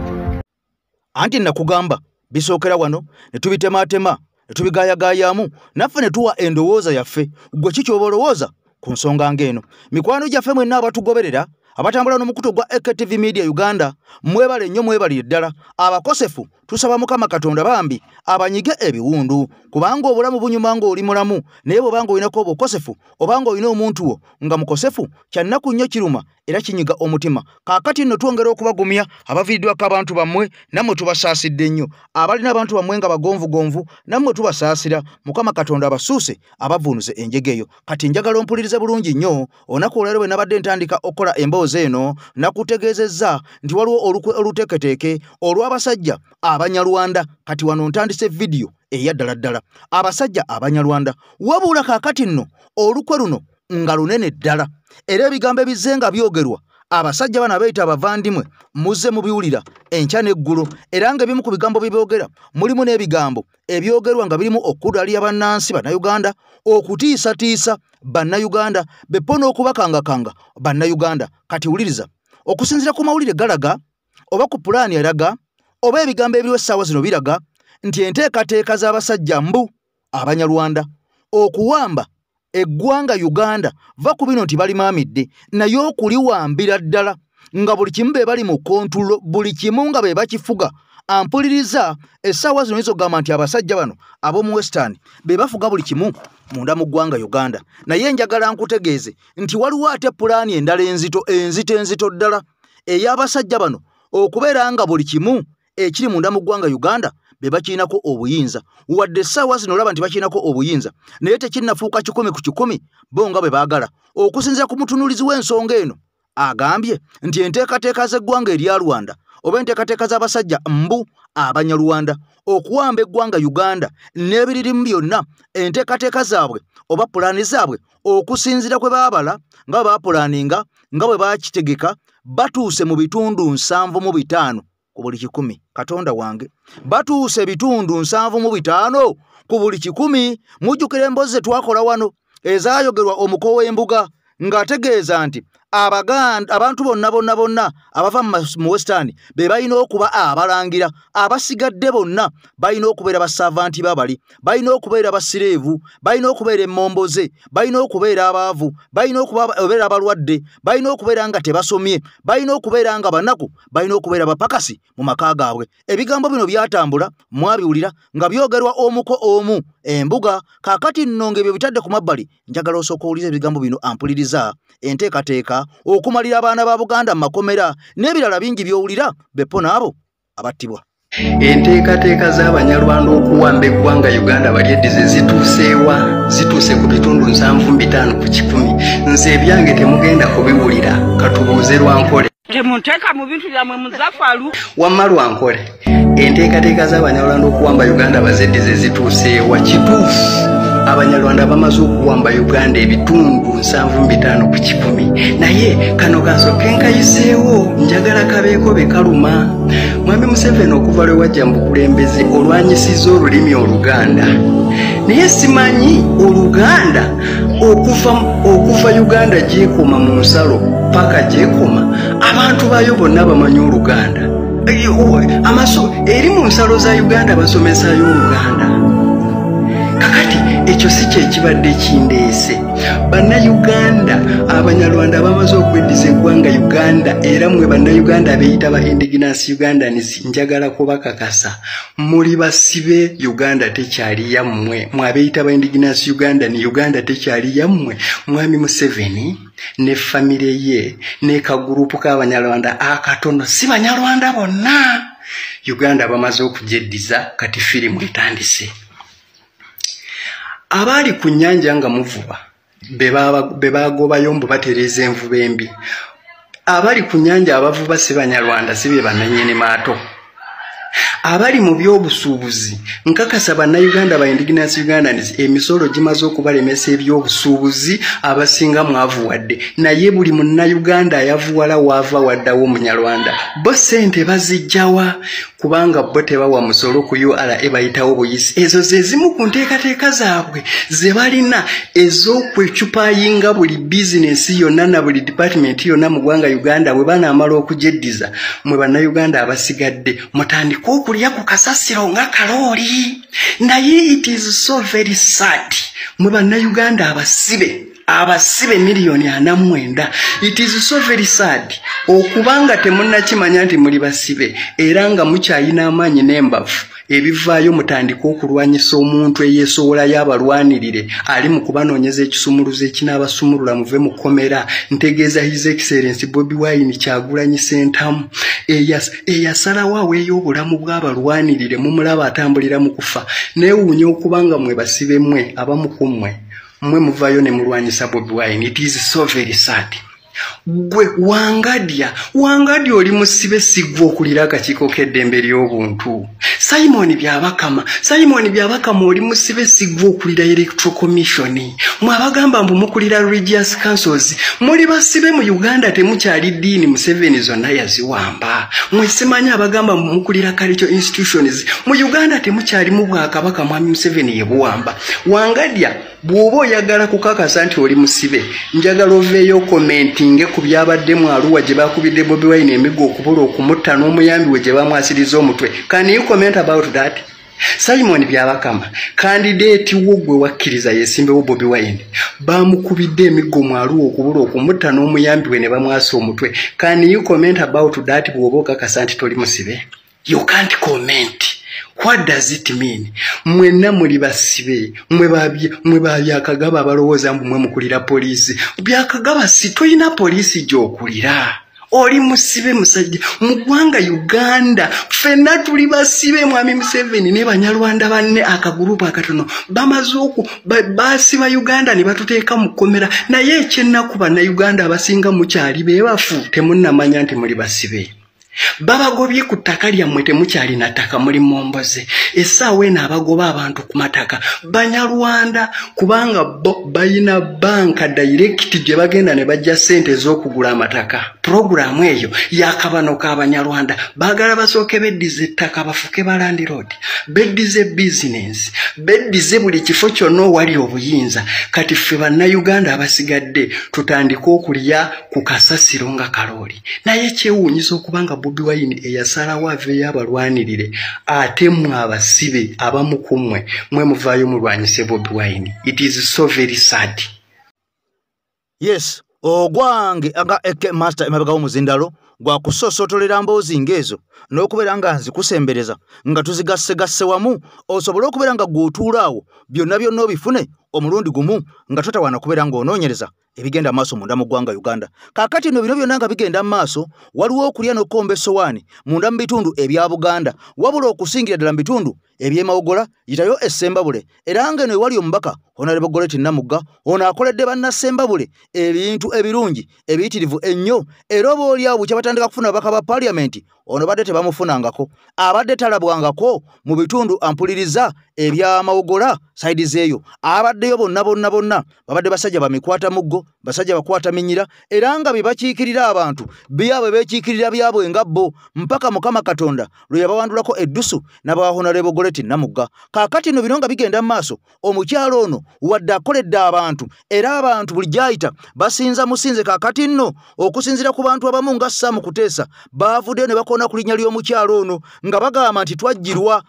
anti nakugamba bisookera wano ne tubitematema ne tubigayagayamu naffe ne tuwa endowooza yaffe gwe ki ky'oba olowooza ku nsonga ng'eno mikwano gyaffe mwenna abatugoberera abatambula n'omukuto gwa AKTV Media Uganda mwebale nnyo mwebalire ddala abakosefu tusaba Mukama Katonda bambi abanyige ebiwundu kubanga obulamu bunyuma ng'oli mulamu naye bw'obanga olinako obukosefu obanga olina omuntu wo nga mukosefu kyannaku nnyo kiruma era kinyiga omutima kaakati nno twongera okubagumya abaviiriddwako abantu bammwe nammwe tubasaasidde nnyo abalina abantu bammwe nga bagonvugonvu nammwe tubasaasira Mukama Katonda abasuuse abavuunuze enjege eyo kati njagala ompulirize bulungi nnyo olunaku olwaleero bwe nabadde ntandika okukola emboozi eno nakutegeezezza nti waliwo olukwe oluteeketeeke olw'abasajja Abanyarwanda kati wano ntandise video eya ddala abasajja Abanyarwanda wabula kaakati nno olukwe luno nga lunene ddala era ebigambo ebizenga byogerwa abasajja bana beeta abavandimwe muzze mubiwulira enkya n'eggulu era nga ebimu ku bigambo by'eboogera mulimu n'ebigambo ebyogerwa nga birimu okudaalira bannansi bannayuganda okutiisatiisa bannayuganda beppo n'okubakangakanga bannayuganda kati wuliriza okusinziira ku mawulire galaga oba ku pulaani eraga oba ebigambo ebiriwo essaawa zino biraga nti enteekateeka z'abasajja mbu Abanyarwanda okuwamba eggwanga Uganda va ku bino nti balimaamidde naye okuliwambira ddala nga buli kimu be bali mu kontulo buli kimu nga be bakifuga ampuliriza essaawa zino ezogamba nti abasajja bano ab'omu Western be bafuga buli kimu munda mu ggwanga Uganda naye njagala nkutegeeze nti waliwo ate pulaani endala enzito ddala ey'abasajja bano okubeera nga buli kimu ekiri munda mu ggwanga Uganda be bakiinako obuyinza wadde essaawa zino olaba nti bakiinako obuyinza naye tekinnafuuka 100 ku 100 bo nga bwe baagala okusinziira ku mutunuulizi w'ensonga eno agambye nti enteekateeka z'eggwanga erya Rwanda oba enteekateeka z'abasajja mbu Abanyarwanda okuwamba eggwanga Uganda n'ebiririmu byonna enteekateeka zaabwe oba pulaani zaabwe okusinziira kwe baabala nga baapulaaninga nga bwe baakitegeka batuuse mu bitundu 75 ku buli 100 Katonda wange batuuse bitundu 75 ku buli 100 mujjukira emboozi ze twakola wano ezaayogerwa omuko w'embuga ng'ategeeza nti abantu bonna abava mu Western be balina okuba abalangira abasigadde bonna balina okubeera basaavanti babali balina okubeera basireevu balina okubeera emmomboze balina okubeera abaavu balina okubeera abalwadde balina okubeera nga tebasomye balina okubeera nga banaku balina okubeera bapakasi mu maka gaabwe ebigambo bino byatambula mwabiwulira nga byogerwa omuko omu embuga kaakati nno ng'ebyo bitadde ku mabbali njagala osooka owuliza ebigambo bino ampuliriza enteekateeka okumalira abaana ba Buganda mu makomera n'ebirala bingi by'owulira beppo n'abo abattibwa enteekateeka z'Abanyarwanda okuwamba eggwanga Uganda balyeddize zituuse ku bitundu 75 ku 100 nze ebyange temugenda kubiwulira katubuuze Lwankole temunteeka mu bintu byammwe Muzaffalu wamma Lwankole enteekateeka z'Abanyarwanda okuwamba Uganda bazeddize zituuseewa kituufu Abanyarwanda bamaze okuwamba Uganda ebitundu 75 ku 100 naye kano kasoke nkayiseewo njagala kabeeko bekaluma Mwami Museveni okuva lwe wajja mu bukulembeze olwanyisiza olulimi Oluganda naye simanyi Oluganda okuva Uganda gyekoma mu nsalo paka gyekoma abantu bayo bonna bamanyi Oluganda eri mu nsalo za Uganda basomesayo Oluganda. Kakati ekyo si kyekibadde kindeese. Bannayuganda Abanyarwanda bamaze okweddiza eggwanga Uganda era mwe bannayuganda abeeyita ba indigenous Ugandans njagala kubakakasa muli basibe Uganda tekyali yammwe mwe abeeyita ba indigenous Ugandan Uganda tekyali yammwe. Mwami Museveni ne famire ye ne kagurupu k'Abanyarwanda akatono si Banyarwanda bonna. Uganda bamaze okujeddiza kati firimu etandise. Abali ku nnyanja nga muvuba bebagobayo mbu batereza envuba embi. Abali ku nnyanja abavuba si Banyarwanda si be bannannyini maato. Abali mu by'obusuubuzi nkakasa bannayuganda ba indigenous Ugandans emisolo gimaze okubalemesa eby'obusuubuzi abasinga mwavuwadde naye buli munnayuganda ayavuwala waava waddawo Munyarwanda bo ssente bazijjawa kubanga bo tebawa musolo ku URA bayitawo buyisi. Ezo ze zimu ku nteekateeka zaabwe ze balina ez'okwecupayinga buli bizinesi yonna na buli department yonna mu ggwanga Uganda bwe banaamala okujeddiza mwe bannayuganda abasigadde mutandika okulya ku kasasiro nga kalooli. Naye it is so very sad mwe bannayuganda abasibe miliyoni 49. It is so very sad okubanga temunnakimanya nti muli basibe era nga mukyayina amaanyi n'embavu ebivaayo mutandika okulwanyisa omuntu eyeesowola y'abalwanirire ali mu kubanoonyeza ekisumuluzo ekinaabasumulula muve mu kkomera. Ntegeeza His Excellency Bobi Wine Kyagulanyi Ssentamu eyasalawo aweeyo obulamu bw'abalwanirire mumulaba atambulira mu kufa. Neewuunya okubanga mwe basibe mmwe abamu ku mmwe muvaayo ne mulwanyisa Bobi Wine. It is so very sad. Gwe Wangadya oli musibe sigwa okulira akakiiko k'eddembe ly'obuntu. Simon Byabakama oli musibe sigwa okulira Electoral Commission. Mwabagamba mbu mukulira religious councils muli basibe mu Uganda temukyali ddiini Museveni zonna yaziwamba. Mwesimanya abagamba mukulira cultural institutions mu Uganda temukyali mu Bwakabaka Mwami Museveni yebuwamba. Wangadya bw'oba oyagala kukakasa nti oli musibe njagala oveeyo commentinge ku byabadde mu Arua gye bakubidde Bobi Wine emigo okubula okumutta n'omuyambi we gye bamwasiriza omutwe. Can you comment about that? Simon Byabakama candidate wo gwe wakkiriza yesimbewo Bobi Wine bamukubidde emigo mu Arua okubula okumutta n'omuyambi we ne bamwasa omutwe. Can you comment about that bw'oba okakasa nti toli musibe? You can't comment. What does it mean? Mwenna muli basibe mwe babyakagaba balowooza mbu mwe mukulira poliisi. Byakagaba si toyina poliisi gy'okulira. Oli musibe musajja mu ggwanga Uganda ffenna tuli basibe Mwami Museveni ne Banyarwanda banne akagurupu akatono bamaze basiba Uganda ne batuteeka mu kkomera. Naye ekyennaku bannayuganda abasinga mukyali beebafu temunnamanya nti muli basibe. Babagobye ku ttaka lyammwe temukyalina ttaka muli Momboze. Essaawa eno abagoba abantu ku mataka Banyarwanda kubanga bo bayina banka direct gye bagenda ne bajja ssente ez'okugula amataka. Programu eyo yakabano k'Abanyarwanda baagala basooke beddize ettaka bafuke ba Land Road beddize business beddize buli kifo kyonna owali obuyinza. Kati ffe bannayuganda abasigadde tutandika okulya ku kasasiro nga kalooli. Naye kyewuunyisa okubanga Bobi Wine eyasalawo aveeyo abalwanirire ate mmwe abasibe abamu ku mmwe muvaayo mulwanyise Bobi Wine. It is so very sad. Yes, ogwange aga eke master emabega w'omuzindalo gwa kusosootolera mboozi ng'ezo n'okubeera nga nzikusembereza nga tuzigasse wamu osobola okubeera nga gw'otuulaawo byonna obifune omulundi gumu nga totawaana kubeera ng'onoonyereza ebigenda maaso munda mu ggwanga Uganda. Kaakati nno bino byonna nga bigenda maaso waliwo okulya n'okkomba essowaani munda mu bitundu ebya Buganda wabula okusingira ddala mu bitundu eby'Emawogola yitayo Essembabule era ng'eno ewali omubaka Honorable Goreti Namugga ono akoledde bannassembabule ebintu ebirungi ebiyitirivu ennyo era oba oli awo bukya batandika kufuna ababaka ba paliamenti ono badde tebamufunangako abadde talabwangako mu bitundu ampuliriza ebya Mawogola saidi zeeyo abadde ababaddeyo bonna babadde basajja bamikwata muggo basajja bakwata minyira era nga bebakiikirira abantu byabwe bekiikirira byabwe nga bo mpaka Mukama Katonda lwe yabawandulako eddusu n'abahonalebo Goleti Namugga. Kaakati no bino nga bigenda maaso omukyalo ono wadde akoledde abantu era abantu buli gyayita basinza musinze. Kaakati nno okusinzira ku bantu abamu nga Sam Kuteesa baavuddeyo ne bakoona ku linnya ly'omukyalo ono nga bagamba nti twajjirwa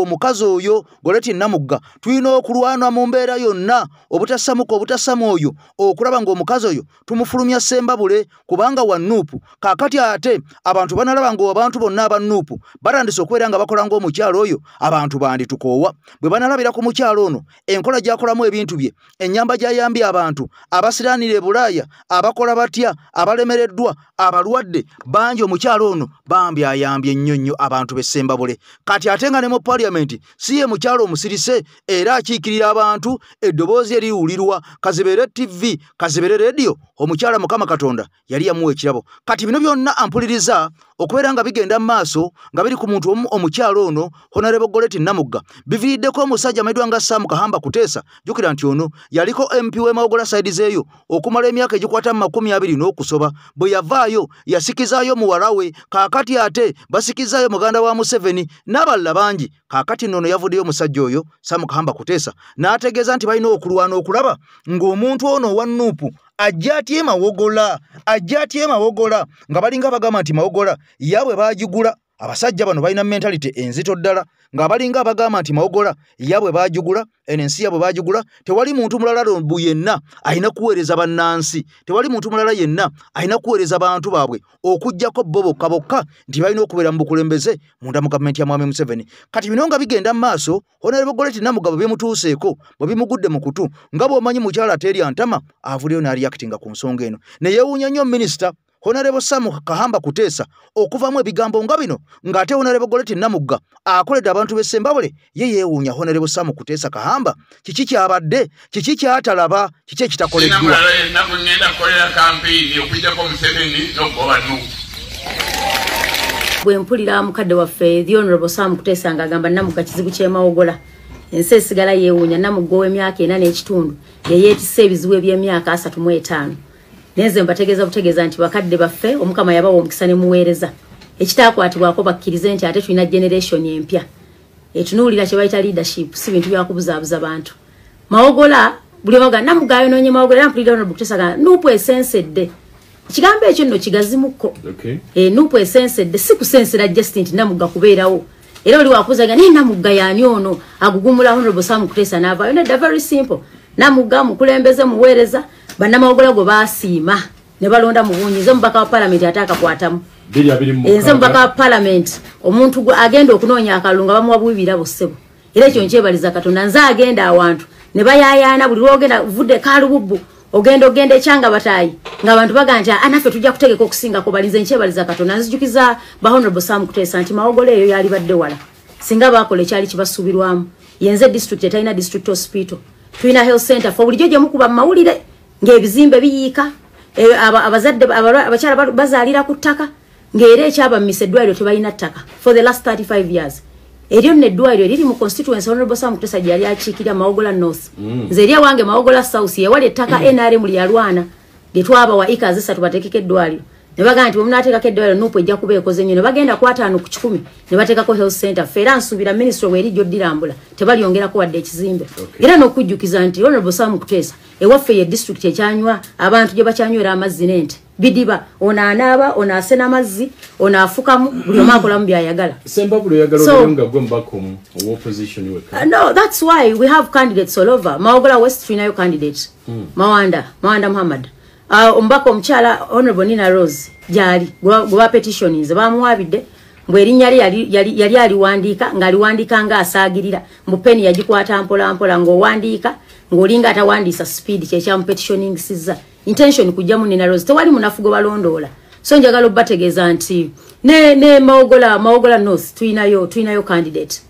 omukazi oyo Goleti Namugga, tulina okulwana mu mbeera yonna obutasamuka obutasamu oyo okulaba ng'omukazi oyo tumufulumya Sembabule kubanga wa Nuupu. Kaakati ate abantu banalaba ng'abantu bonna aba Nuupu batandise okubeera nga bakola ng'omukyalo oyo abantu banditukoowa bwe banalabira ku mukyalo ono enkola gy'akolamu ebintu bye, ennyamba gy'ayambye abantu abasiraanira e Bulaaya, abakola batya, abalemereddwa, abalwadde bangi omukyalo ono bambi ayambye nnyo abantu b'e Sembabule. Kati ate nga ne mu Parliament si ye mukyalo omusirise era akiikirira abantu eddoboozi eriwulirwa. Kazibere TV, Kazibere Radio, omukyala Mukama Katonda yali yamuwa ekirabo. Kati bino byonna ampuliriza okubeera nga bigenda maaso nga biri ku muntu omukyalo ono Honorable Goleti Namugga biviiriddeko omusajja amayiddwa nga Sam Kahamba Kuteesa. Jjukira nti ono yaliko MP w'e Mawogola side zeeyo okumala emyaka egikwata mu 20 n'okusoba. Bwe yavaayo yasikizaayo muwala we, kaakati ate basikizaayo muganda wa Museveni n'abalala bangi. Kaakati nno yavuddeyo omusajja oyo Sam Kahamba Kuteesa n'ategeeza nti balina okulwana okulaba ng'omuntu ono wa Nuupu ajja atye Mawogola nga balinga bagamba nti Mawogola yaabwe baagigula. Abasajja bano balina mentality enzito ddala nga balinga bagamba nti Mawogola yaabwe baagigula, ensi yaabwe baagigula. Tewali muntu mulala lombu yenna alina kuweereza bannansi, tewali muntu mulala yenna alina kuweereza bantu baabwe okujjako bo bokka nti balina okubeera mu bukulembeze munda mu gavumenti ya Mwami Museveni. Kati bino nga bigenda maaso Honorable Goleti Namugga bwe bimutuuseeko bwe bimugudde mu kutu nga bw'omanyi mukyala ateeri antama avuddeyo n'aliyakitinga ku nsonga eno ne yeewuunya nnyo minisita Honorable Sam Kahamba Kuteesa okuvamu ebigambo nga bino ng'ate Honorable Goleti Namugga akoledde abantu b'e Sembabule ye yeewuunya Honorable Sam Kuteesa Kahamba kiki kyabadde, kiki kyatalaba, kiki ekitakoleddwa. Ngenda kukolera kampeyini okujjako Museveni n'okugoba Nuupu. Bwe mpulira mukadde waffe the Honorable Sam Kuteesa ng'agamba Namugga kizibu ky'e Mawogola, ensi esigala yeewuunya. Namugga ow'emyaka 4 n'ekitundu ye yeetisse ebizibu eby'emyaka 35. Nenze mbategeeza butegeeza nti bakadde baffe Omukama yabawa omukisa ne muweereza ekitaakwatibwako bakkirize nti ate tulina generation empya etunuulira kye bayita leadership, si bintu byakubuzaabuza bantu. Mawogola buli waga Namugga ayonoonye Mawogola era mpulira Honorable Kuteesa Nuupu esensedde. Ekigambo ekyo nno kigazimuko. Nuupu esensedde si kusensera just nti Namugga kubeerawo. Era oli wakuzaga naye Namugga yaani ono agugumula Honorable Sam Kuteesa n'avaayo. Nedda very simple. Namugga mukulembeze muweereza bannamawogola go basiima ne balonda mu bunyize mubaka wa Parliament atakakwatamu. Enze mubaka wa Parliament omuntu agenda okunoonya akalunga bamuwabwibira bossebo. Era ekyo nkyebaliza Katonda nze agenda awantu ne bayayaana buli lwogenda vudde kaalububbu ogenda ekyanga bataayi ng'abantu baganja anaffe tujja kutegeka okusinga ko balinze nkyebaliza Katonda nzijukiza ba Honorable Sam Kuteesa nti Mawogola eyo yali badde wala singa baakola ekyali kibasuubirwamu. Yenze district etalina district hospital, tulina health center fo bulijjo gye mukuba mu mawulire ng'ebizimbe biyiika abazadde abakyala bazaalira ku ttaka ng'era ekyaba mmisa eddwaliro tebalina ttaka for the last 35 years. Eryo nno eddwaliro eriri mu constituency Honorable Sam Kuteesa gye yali akiikirira Mawogola North. Nze eri ewange Mawogola South yewali ettaka NRM lyalwana lye twabawa acres 3 bateekeko eddwaliro ne bagamba nti bwe munaateekako eddwaliro Nuupu ejja kuba ekoze nnyo ne bagenda ku 5 ku 10 ne bateekako health center. Ffe era nsuubira ministry bw'erijjo ddirambula tebalyongerako wadde ekizimbe. Era n'okujjukiza nti Honorable Sam Kuteesa ewaffe ye district ekyanywa abantu gye bakyanywera amazzi n'ente bidiba ono anaaba ono asena amazzi ono afukamu buli omu akolamu byayagala. Sembabule oyagala nga gwe mbakomu opposition weka. No, that's why we have candidates all over. Mawogola West tulinayo candidate Mawanda Muhammad. Ombako omukyala Honorable Nina Rose gyali gwa petitionings bamuwabidde mbwe erinnya yali aliwandiika ng'aliwandiika ng'asaagirira mu peni yagikwata mpola mpola ng'owandiika ng'olinga atawandiisa speed kyekyamu petitioningsiza intention kujjamu Nina Rose tewali munafugo balondoola. So njagala obbategeeza nti ne Mawogola North tulinayo candidate.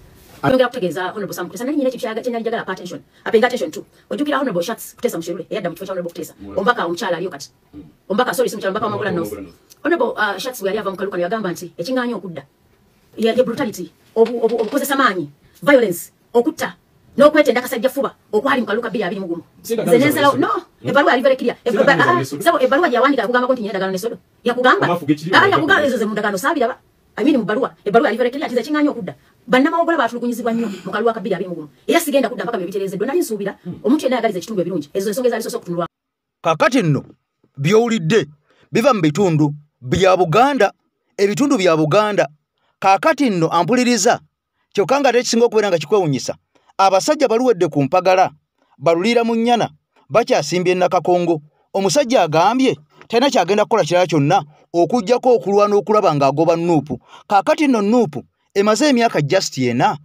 Yongera kutegeeza Honorable Sam Kuteesa nanyina ekyo kyenajagala attention apenga attention tu ojjukira Honorable Shats Kuteesa Mushirule eyadda mu kifo kya Honorable Kuteesa ombaka omukyala aliyo kati ombaka sorry omukyala ombaka Mawogola North. Honorable Shats bwe yali ava mu kalukano yagamba nti ekiŋŋaanyi okudda ya brutality obukozesa maanyi violence okutta no kwetenda kasajja fuba okwali mukaluka 220 nze nensala no ebaluwa ali very clear so ebaluwa yawandika kugamba konti nyenda gano nesodo yakugamba yakugamba ezo ze mundagano sabira ba amini mubaluwa ebaluwa ali very clear atiza kinganyo okudda banna mawogola batulukunyizibwa nnyo mukaluwa ka 220 era sigenda kudda mpaka bebiterezeddwa nali nsubira omuntu yenna yagaliza ekitundu ebirungi ezo ensonga ezali soso kutunulwa kakati nno byowulidde biva mu bitundu bya Buganda ebitundu bya Buganda kakati nno ampuliriza kyokka nga tekisinga okubeera nga kikwewunyisa abasajja baluwedde ku mpagala balulira mu nnyana bakyasimbye Nakakongo omusajja agambye talina kyagenda kukola kirala kyonna okujjako okulwana okulaba ng'agoba Nuupu kakati nno Nuupu emaze emyaka just ena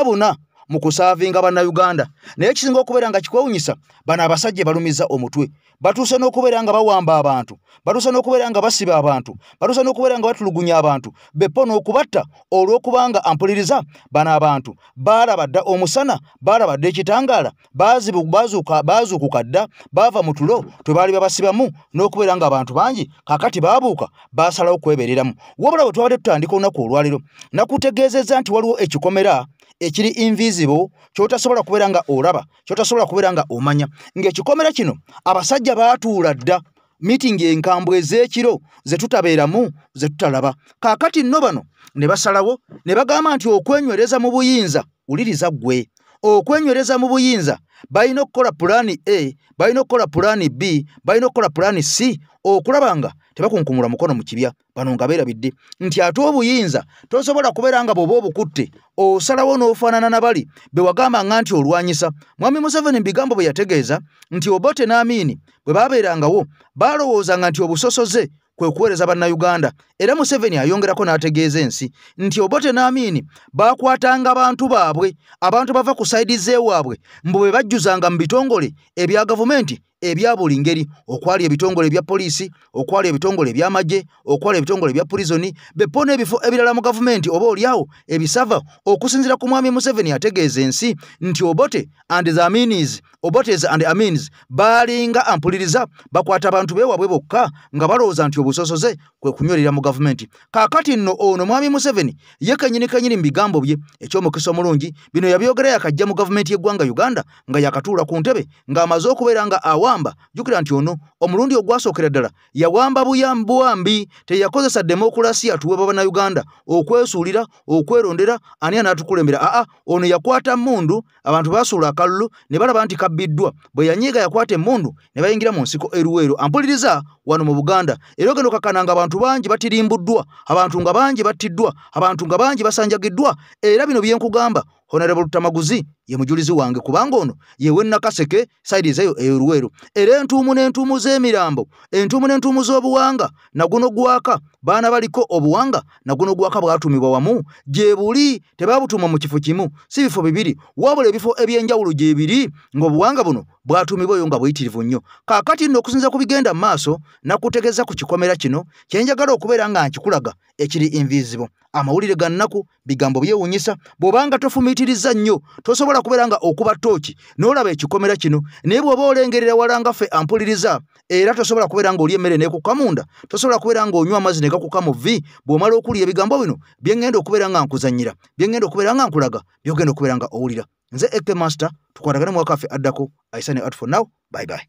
buna mu kusaavinga bannayuganda naye kisinga okubeera nga kikwewunyisa bano abasajja balumiza omutwe batuuse n'okubeera nga bawamba abantu batuuse n'okubeera nga basiba abantu batuuse n'okubeera nga batulugunya abantu beppo n'okubatta olw'okubanga ampuliriza bano abantu baalaba dda omusana baalaba dda ekitangaala baazuukuka dda baava mu tulo twe baali babasibamu n'okubeera nga abantu bangi kakati baabuuka baasalawo kwebeereramu wabula bwe twabadde tutandika olunaku olwaliro nakutegeezezza nti waliwo ekikomera ekiri invisible kyotasobola kubeera nga olaba kyotasobola kubeera nga omanya ng'ekikomera kino abasajja baatuula dda meeting enkambwe ez'ekiro ze tutabeeramu ze tutalaba kaakati nno bano ne basalawo ne bagamba nti okwenywereza mu buyinza wuliriza ggwe okwenywereza mu buyinza balina okukola pulaani A balina okukola pulaani B balina okukola pulaani C okulaba nga tebakunkumula mukono mu kibya bano nga beerabidde nti ate obuyinza tosobola kubeera nga bw'oba obukutte osalawo n'ofaanana na bali be wagambanga nti olwanyisa mwami Museveni mu bigambo bwe yategeeza nti Obote n'Amini bwe baabeerangawo baalowoozanga nti obusosoze kwe kuweereza bannayuganda era Museveni ayongerako n'ategeeza ensi nti Obote n'Amini baakwatanga abantu baabwe abantu bava ku sayidi z'ewaabwe mbu bwe bajjuzanga mu bitongole ebya gavumenti ebya buli ngeri okwali ebitongole ebya poliisi okwali ebitongole eby'amagye okwali ebitongole ebya prisoni beppo n'ebifo ebirala mu gavumenti oba oliawo ebisava okusinziira ku mwami Museveni ategeeza ensi nti Obote and the Aminis Obotes and Amins baalinga ampuliriza bakwata abantu beewabwe bokka nga balowooza nti obusosoze kwe kunywerera mu gavumenti kaakati nno ono mwami Museveni ye kenyini mu bigambo bye eky'omukisa omulungi bino yabyogera yakajja mu gavumenti y'eggwanga Uganda nga yakatuula ku ntebe ng'amaze okubeera nga awamba jukira nti ono omulundi ogwasookera ddala yawamba buwambi teyakozesa demokulasiya tuweba bannayuganda okwesuulira okwerondera ani anaatukulembera ono yakwata mmundu abantu baasuula akalulu ne balaba nti kabbiddwa bwe yanyiiga yakwata emmundu ne bayingira mu nsiko eruweero ampuliriza wano mu Buganda era ogenda okakananga abantu bangi batirimbuddwa abantu nga bangi battiddwa abantu nga bangi basanjagiddwa era bino byenkugamba Honorable Tamaguzi ye mujulizi wange kubanga ono yewe Nakaseke side zeyo eruweero era entuumu n'entuumu z'emirambo entuumu n'entuumu z'obuwanga naguno gwaka baana baliko obuwanga naguno gwaka bwatumibwa wamu gye buli tebabutuma mu kifo kimu si bifo bibiri wabula ebifo ebyenjawulo gye biri ng'obuwanga buno bwatumibwa yo nga buyitirivu nnyo kaakati nno okusinza ku bigenda mu maaso nakutegeeza ku kikomera kino kyenjagala okubeera nga nkikulaga ekiri invisible amawulire ga nnaku bigambo byewunyisa bw'obanga tofumiitiriza nnyo tosobola kubeera nga okuba tooki n'olaba ekikomera kino naye bw'oba olengerera wala nga ffe ampuliriza era tosobola kubeera nga oli emmere n'ekuka munda tosobola kubeera nga onywa amazzi ne gakuka mu vi bw'omala okulya ebigambo bino bye ŋŋenda okubeera nga nkuzannyira bye ŋŋenda okubeera nga nkulaga by'ogenda okubeera nga owulira nze Eke Master tukwatagane mu wakaffe addako aisane out for now bye bye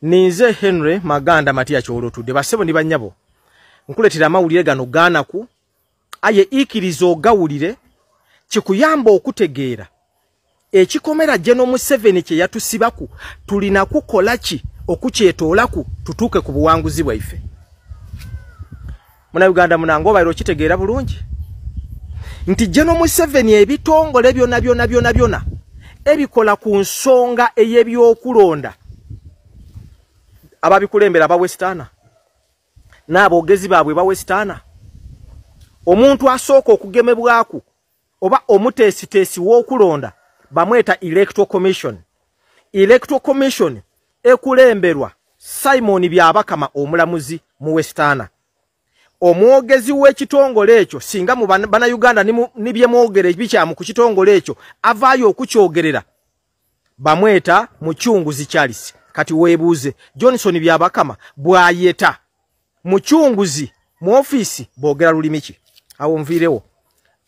ninze Henry Maganda Matia Kyolotudde basebo ndi bannyabo nkuletera amawulire gano gaanaku aye ikirizo gawulire kikuyamba okutegeera ekikomera General Museveni kye yatusibaku tulina kukola ki okukyetoolaku tutuuke ku buwanguzi bwaife muna Uganda munango bayiro kitegeera bulungi nti General Museveni ebitongole byonna ebikola ku nsonga ey'ebyokulonda ababikulembera aba Westana n'abogezi baabwe ba Westana omuntu asooka okugemebwaku oba omuteesiteesi w'okulonda bamweta electoral commission ekulemberwa Simon Byabakama omulamuzi mu Westana omwogezi w'ekitongole ekyo singa mu bana Uganda ni byemwogere bikyamu ku kitongole ekyo avaayo okukyogerera bamweta Muchunguzi Charles kati weebuuze Johnson Byabakama bwayeta Muchunguzi mu office boogera lulimi ki awo nvirewo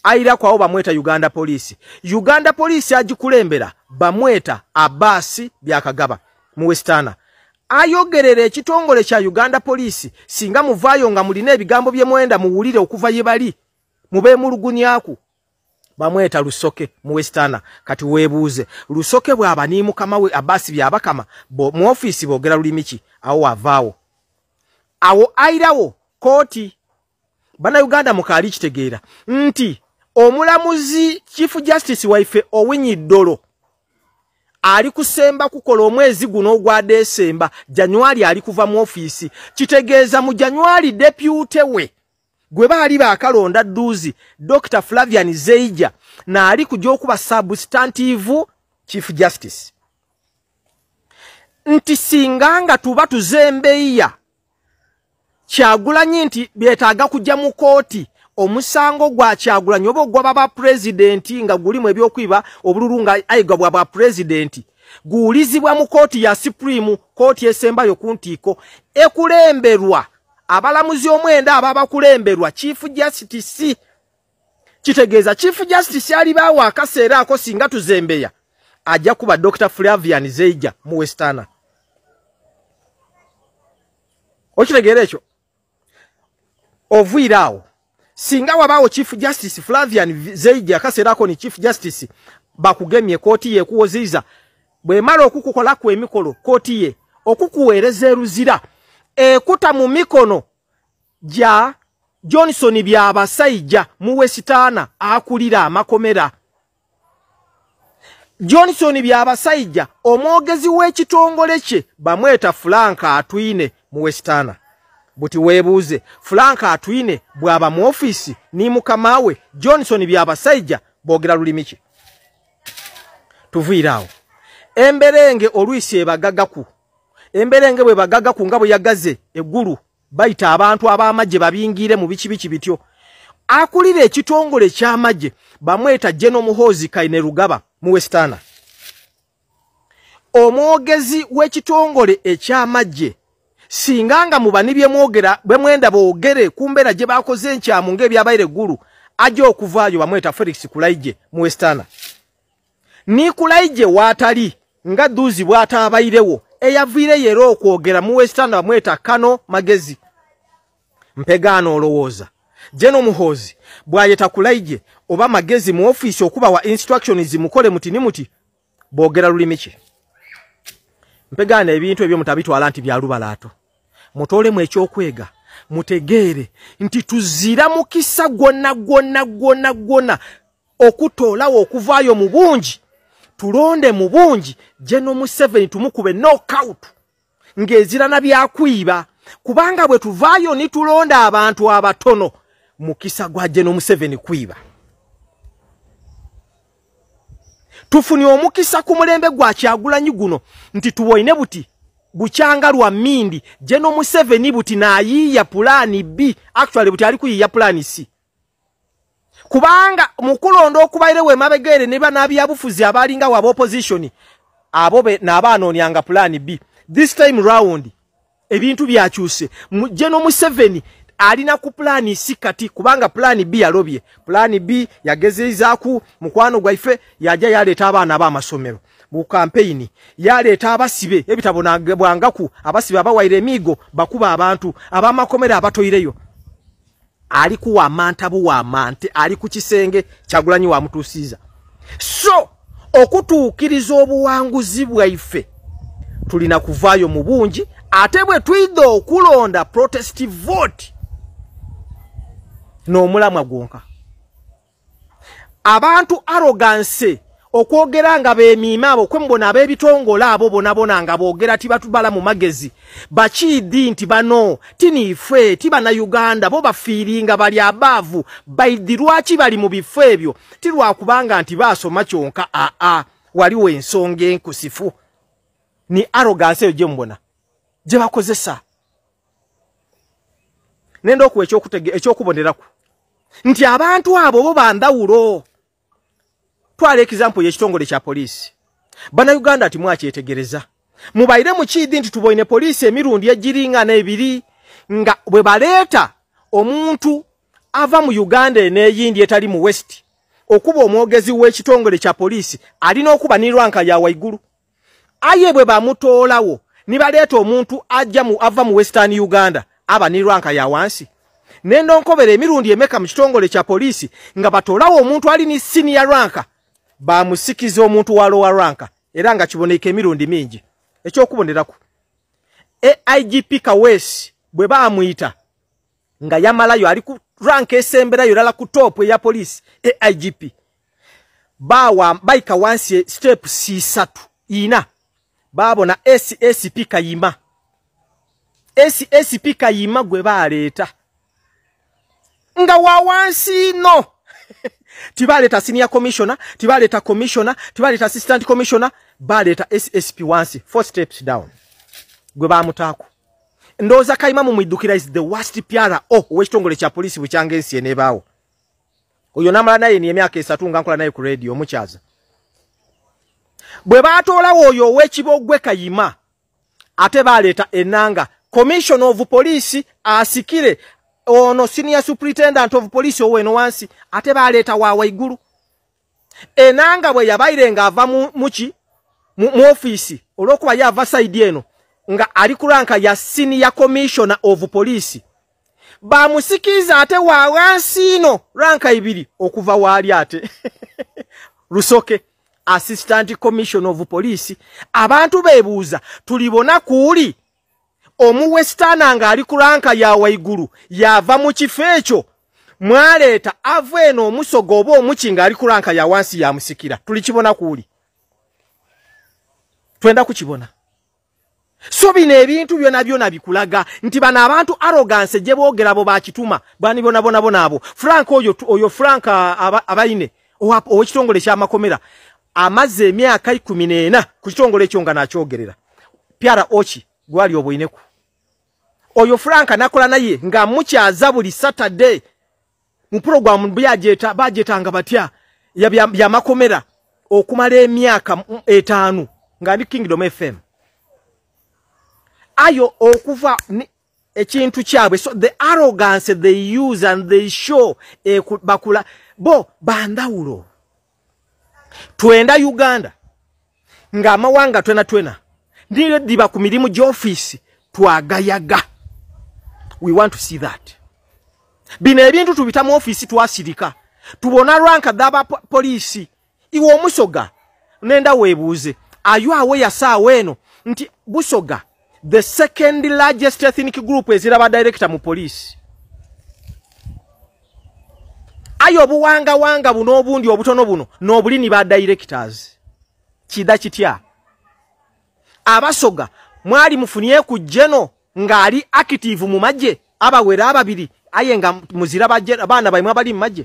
aira kwao bamweta Uganda Police. Uganda Police agikulembera bamweta Abasi Byakagaba mu Westana. Ayogerere ekitongole kya Uganda Police singa muvayo nga muline ebigambo bye mwenda muwulire okuva yebali mube mulugunyaku bamweta Lusoke mu Westana. Kati webuuze Lusoke bwaba ni mukama we Abasi Byabakama mu office bogera lulimichi awo avaawo awo airawo koti bana Uganda mukali kitegeera nti omulamuzi Chief Justice waife Owinyi Dolo ali kusemba kukola omwezi guno gwa Desemba. January ali kuva mu office kitegeeza mu January deputy we gwe baali bakalonda duzi Dr. Flavian Zeija na ali kujja okuba substantive Chief Justice. Nti singanga tuba tuzembeya Kyagulanyi nti byetaaga kujja mu kooti omusango gwa Kyagulanyi obo gwa baba president nga gulimu ebyokwiba obululunga ayiga bwa baba president guulizibwa mu kooti ya Supreme kooti esembayo kuntiiko ekulemberwa abalamuzi omwenda ababa kulemberwa Chief Justice. Kitegeeza Chief Justice ali bawa akaseera ako singa tuzembeya ajja kuba Dr. Flavian Zeija mu Westana. Okitegeera ekyo ovuirao singa wabawo Chief Justice Flavian Zeija akaseera ako ni Chief Justice bakugemye kooti ye kuwoziza bwe mala okukukola ku emikolo kooti ye okukuweereza eruzira ekuta mu mikono ja Johnson Byabasajja mu Westana akulira amakomera. Johnson Byabasajja omwogezi w'ekitongole kye bamweta Frank Atwine mu Westana. Buti webuuze Frank Atwine bwaba mu office ni mukamawe Johnson Byabasajja bogera lulimichi. Tuviiraawo emberenge olwisi ebagagaku emberenge bwe bagagaku ngabo yagaze eggulu bayita abantu ab'amagye babingire mu bichi bityo akulire ekitongole ky'amagye bamweta General Muhoozi Kainerugaba mu Westana. Omwogezi w'ekitongole eky'amagye singanga mubanibye mwogera bwe mwenda boogere kumbera gye bakoze enkyamu ng'ebyabaire eggulu ajja okuvaayo bamweta Felix Kulaije mu Westana. Ni Kulaije waatali nga duzi bw'ataabayirewo eyaviire yero okwogera mu Westana bamweta Kano Magezi. Mpegano olowooza General Muhoozi bwayeta Kulaije oba Magezi mu office okuba wa instructions mukole muti ni muti boogera lulimichi. Mpegana ebintu ebyo mutabitwala nti bya lubalaato. Mutole mu ekyokwega mutegeere nti tuzira mukisa gonna okutoolawo okuvaayo mu bungi tulonde mu bungi General Museveni tumukube knockout ng'ezirana byakwiba kubanga bwe tuvaayo ni tulonda abantu abatono mukisa gwa General Museveni kwiba. Tufuni omukisa ku mulembe gwa Kyagulanyi guno nti tuwoine buti bukyanga lwa Mindi General Museveni buti nayiya pulani B actually buti ali kuyiya pulani C. Kubanga mukulonda okubaire we mabegere ne banabyabufuzi abalinga wa opposition abobe n'abanonyanga pulani B. This time round ebintu byakyuse General Museveni alina ku plani C kati kubanga plani B yalobye. Plani B yagezeizaku mukwano gwaife yaja yaleta abaana b'amasomero mu campaign yaleta abasibe ebitabo nabwangaku abasibe abawaire emigo bakuba abantu abamakomera abatoireyo ali kuwa amantabu wa amante ali ku kisenge Kyagulanyi wa mutusiza. So okutuukiriza obuwanguzi bwaife tulina kuvaayo mu bungi ate bwe twidde okulonda protest vote n'omulamwa gwonka. Abantu arrogance okwogera nga beemiima abo kwembona ab'ebitongole abo bonabona nga boogera tibatubala mu magezi bakiidi nti bano tiniife tibana Uganda bo bafiiringa bali abaavu baidi lwaki bali mu bifo ebyo tilwakubanga nti baasoma kyonka waliwo ensonga enkusifu. Ni arrogance eyo gye mbona gye bakozesa. Nenda okuwa ekyokuboneraku nti abantu abo bo bandawulo. Twala example y'ekitongole kya poliisi. Bana Uganda ati mwakyetegereza. Mubaire mu kiidi nti tuboine poliisi emirundi egiringa n'ebiri nga bwe baleeta omuntu ava mu Uganda n'eyindi etali mu West okuba omwogezi w'ekitongole kya poliisi alina okuba ni ranka ya waigulu. Aye bwe bamutoolawo nibaleeta omuntu ava mu Western Uganda aba ni ranka ya wansi. Nendo nkobere emirundi emeka mu kitongole kya poliisi nga batoolawo omuntu ali ni senior ranka bamusikiza omuntu wa lower ranka era nga kiboneka emirundi mingi. Ekyokuboneraku AIGP Kawesi bwe baamuyita nga yamalayo ali ku rank esemberayo lala ku top ya police AIGP baika wansi step C3 ina babona SSP Kayima SSP Kayima gwe baleeta nga wawansi no tibaleta senior commissioner tibaleta commissioner tibaleta assistant commissioner baleta SSP wansi 4 steps down gwe bamutaako. Ndoza Kayima mu mwidukira is the worst PRO w'ekitongole kya police bucyange ensi enebaawo. Oyo namala naye ni emyaka 3 nga nkola naye ku radio omukyaza. Bwe baatoolawo oyo ow'ekibogwe Kayima ate baleeta enanga commissioner of police asikire ono senior superintendent of police oweno wansi ate baleeta wa waigulu. Enanga bwe yabairenga ava mu office olwokuba yava side eno nga ali kuranka ya senior commissioner of police bamusikiza ate wa wansi no ranka 2 okuva wali ate Lusoke assistant commissioner of police. Abantu bebuuza tulibona kuuli omu Western nga ali kuranka ya waigulu yava mu kifo ekyo mwaleeta aveno omusogo oba omukinga ali kuranka ya wansi ya musikira tulikibona kuuli twenda kukibona. So bino ebintu byona bikulaga nti bana abantu arrogance gye boogera bo bakituma bani bona abo Frank oyo Frank abaine ow'ekitongole ky'amakomera amaze emyaka 14 ku kitongole ekyo nga nakyogerera Pyara Ochi gwali obwineku. Oyo Frank nakola naye nga mukyaza buli Saturday mu program bajetanga batya ya makomera okumala emyaka 5 nga ndi Kingdom FM. Ayo okuva ekintu kyabwe. So the arrogance they use and they show bakula bo bandawulo. Twenda Uganda nga amawanga twena ndiyo diba ku mirimu gy'office twagayaga. We want to see that. Bino ebintu tubita mu office twasirika tubona ranka daba police iwo omusoga nenda webuuze ayo awe weno nti Busoga the second largest ethnic group eziraba director mu police. Ayo buwanga buno obundi obutono buno n'obulini ba directors. Kida kitya. Abasoga mwali mufuniye ku jeno ngali active mu maje abawera ababiri ayenga muzira abana baimwe abali mu maje.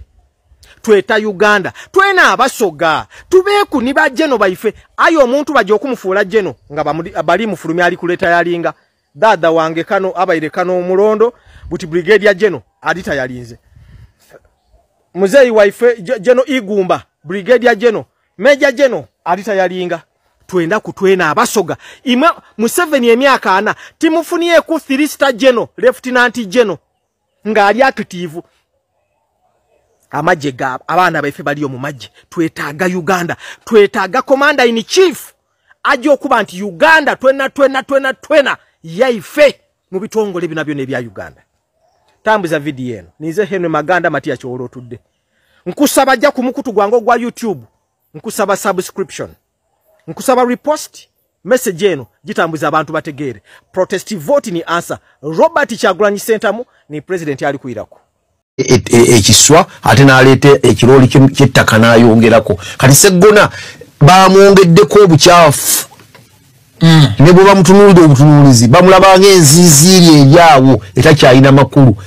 Tweta Uganda twena abasoga tubeku ni ba jeno baife ayo omuntu baje okumufuula jeno nga bali mufulumi ali kuleta yalinga dada wange kano abaire kano mulondo buti brigadier jeno adita yalinze muzeyi waife jeno igumba brigadier jeno major jeno adita yalinga twenda kutwena abasoga imwe mu 7 emyaka 4 timufuniye ku 3 star jeno lieutenant jeno nga ali active. Amaje gab abana baife baliyo mu maje twetaaga Uganda twetaaga commander in chief aje okuba nti Uganda twena yaife mu bitongole binabyo nebya Uganda. Tambuza video eno nize Henry Maganda Matia Kyolo tudde nkusaba jja kumukutu gwango gwa YouTube nkusaba subscription nkusaba repost message eno gitambuza abantu bategere protest vote ni answer. Robert Kyagulanyi Ssentamu ni president ali kuirako ekiswa ate nalete ekiroli ky'ettaka nayongerako kati Sseggona bamwongeddeko obukyafu ne bwe bamutunuulidde obutunuulizi bamulaba ng'enziiziiri eryawo etakyalina makulu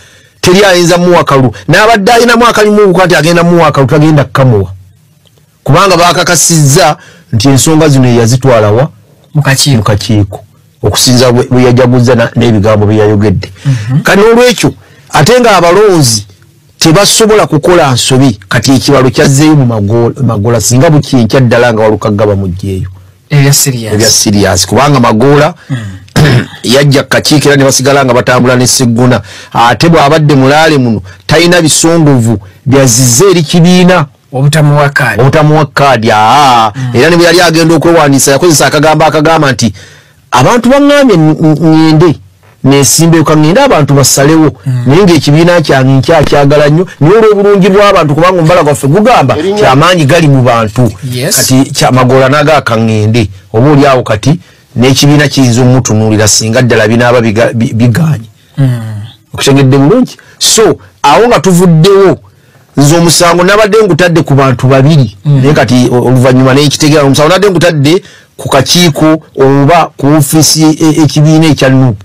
teri ayinza muwakalu n'abadde alinamu akalimu kati agenda muwakalu tagenda kukamuwa kubanga bakakasizza nti ensonga zino yazitwalawa mu kakiiko okusinza bwe yajaguza n'ebigambo bye yayogedde. Kati n'olwekyo ate nga abalonzi tebasobola kukola nsobi kati ekibalo kyazzeeyo mu magola singa bukyenkya ddala nga walukagga bamugjeeyo ebya serious kubanga Magoola yajja kakiikira ne basigala nga batambula ne Sseggona ate bw'abadde mulaale muno talina bisongovu byazize eri kibiina obutamuwa kaadi era ne bwe yali agenda okwewandiisa yakozesa akagamba nti abantu baŋŋambye ŋŋende nesimbe ukangenda abantu basalewo naye ng'ekibiina kyange nkyakyagala nnyo naye olw'obulungi bw'abantu kubanga omubbala gwaffe gugamba kyamaanyi gali mu bantu kati Magoola n'agaaka ŋŋende oba oli awo kati n'ekibiina kiyinza omutunuulira singa ddala binaaba biganye okutegedde bulungi so awo nga tuvuddewo nze omusango nabadde ngutadde ku bantu babiri naye kati oluvannyuma n'ekitegeera omusango nabadde ngutadde ku kakiiko oba ku ofiisi ekibiina ekya NUP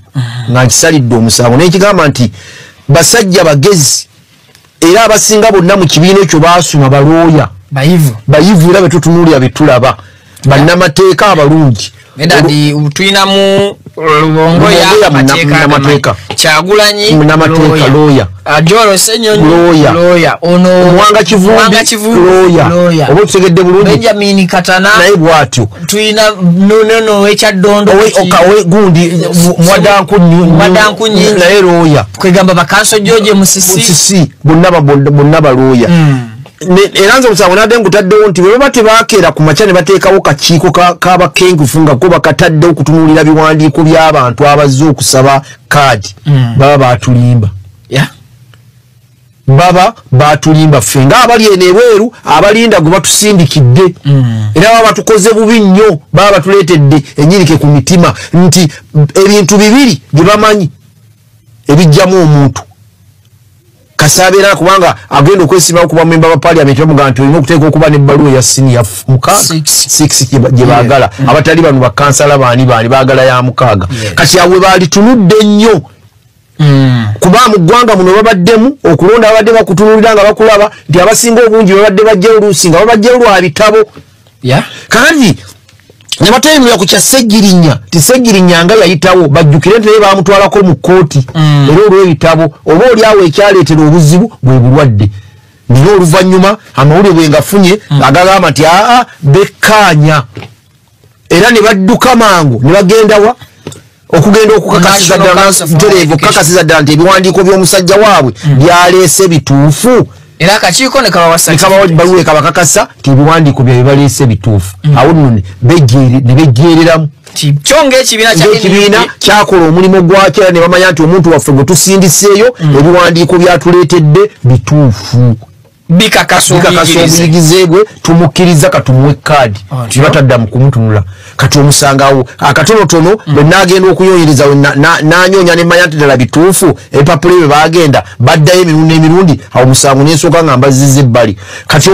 nga nkisalidde omusango naye kigamba nti basajja bagezi era abasinga bonna mu kibiina ekyo baasoma balooya bayivu era betutunuulira betulaba bannamateeka abalungi Medadi tuinamu Lubongo ya mateeka Kyagulanyi lawyer Ajoro Senyonyi lawyer ono Mwanga Kivumbi lawyer obo tusegedde bulungi Benjamin Katana naye bwatyo tuina nono echa dondo okawe gundi mwadanku nyingi naye lawyer kwegamba bakanso George Musisi bonna lawyer eranze omusango nadde ngutaddewo nti bwe baba tebakeera ku makya ne bateekawo kakiiko k'abakengufu nga ko bakataddewo okutunuulira biwandiiko by'abantu abazze okusaba kaadi baba baatulimba baba baatulimba ffe ng'abali eno ebweru abalinda gwe batusindikidde era baba batukoze bubi nnyo baba batuleetedde ennyirike ku mitima nti ebintu bibiri bye bamanyi ebijjamu omuntu kasabeera kubanga agenda okwesibawo kuba memba ba parliament bamuga nti olina okuteeka okuba n'ebbaluwa ya senior mukaaga 6 gye baagala abatali bano bakansala baani baagala ya mukaaga kati awe baalitunudde nnyo kuba mu ggwanga muno babaddemu okulonda babadde bakutunuulira nga bakulaba nti abasinga obungi babadde bajja oluusi nga babajja olwa bitabo kandi ne batayimira ku kya Ssegirinya ti Ssegirinya nga yayitawo bajjukire nti naye baamutwalako mu kkooti era olw'ebitabo oba oli awo ekyaleetera obuzibu bwe bulwadde naye oluvannyuma amawulire bwe ngafunye agagamba nti bekkaanya era ne badduka mangu ne bagendawa okugenda okukakasiza ddala nti ebiwandiiko by'omusajja waabwe byaleese bituufu era akakiiko ne baluwe kabakakasa ti ebiwandiiko byabwe baleese bituufu awo nno ne bejjeereramu ekibiina kyakola omulimu gwakyo ne bamanya nti omuntu waffe gwe tusindiseeyo ebiwandiiko byatuleetedde bituufu bikakasa obuyigize bwe tumukkiriza katumuwe kaadi tibatadda mu kumutunula kati omusangawo akatonotono bwe naagenda okuyonyereza nanyonya nemanya nti ddala bituufu ebipapula ebyo baagenda baddayo emirundi awo omusango nensooka nga mbazizza ebbali kati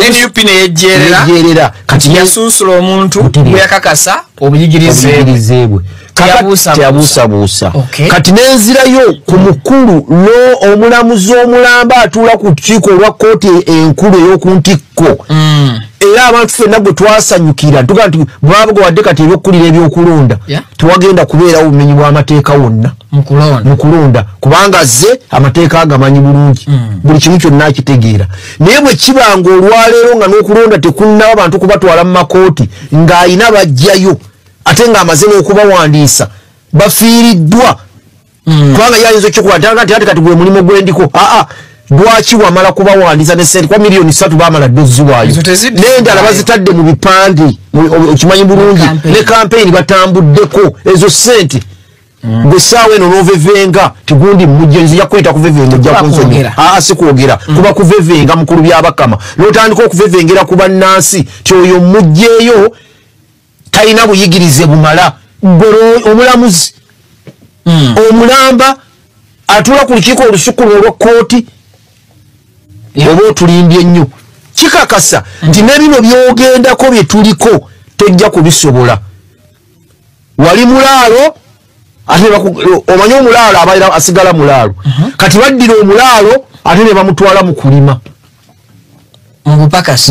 neyejjeerera kati yasunsula omuntu bwe yakakasa obuyigirize bwe teyabuusabuusa kati nenzirayo ku mukulu omulamuzi omulamba atuula ku lukiiko olwa kkooti enkulu ey'okuntikko era abantu ffenna gwe twasanyukira tugaa nti bwabwe wadde kati ebyokulira ebyokulonda tewagenda kubeerawo bumenyi bw'amateeka wonna mu kulonda kubanga ze amateeka agamanyi bulungi buli kimu kyonna akitegeera naye bwe kibanga olwaleero nga n'okulonda tekunnaba abantu kubatwala mu makooti ng'ayina bajjayo ate ng'amaze n'okubawandiisa bafiiriddwa kubanga yayinza okyokuba nti kati gwe mulimu gwendiko lwaki wamala kubawandiisa ne sente kwa miliyoni 3 baamala ddoziwaayo n'endala bazitadde mu bipande okimanyi bulungi ne kampeyini batambuddeko ezo sente gwe saawa eno n'ovevenga tigundi mujje nzija kweta kuvevenga ojja kunsonyiwa si kwogera kuba kuvevenga mukulu by'abakama n'otandika okuvevengera ku bannansi ti oyo mujjeeyo talina buyigirize bumala omulamuzi omulamba atuula ku lukiiko olusukulu olwa kkooti oba otulimbye nnyo kikakasa nti nebino byogendako bye tuliko tojja kubisobola wali mulaalo ate omanyi omulaalo abaira asigala mulaalo kati baddira omulaalo ate ne bamutwala mu kulima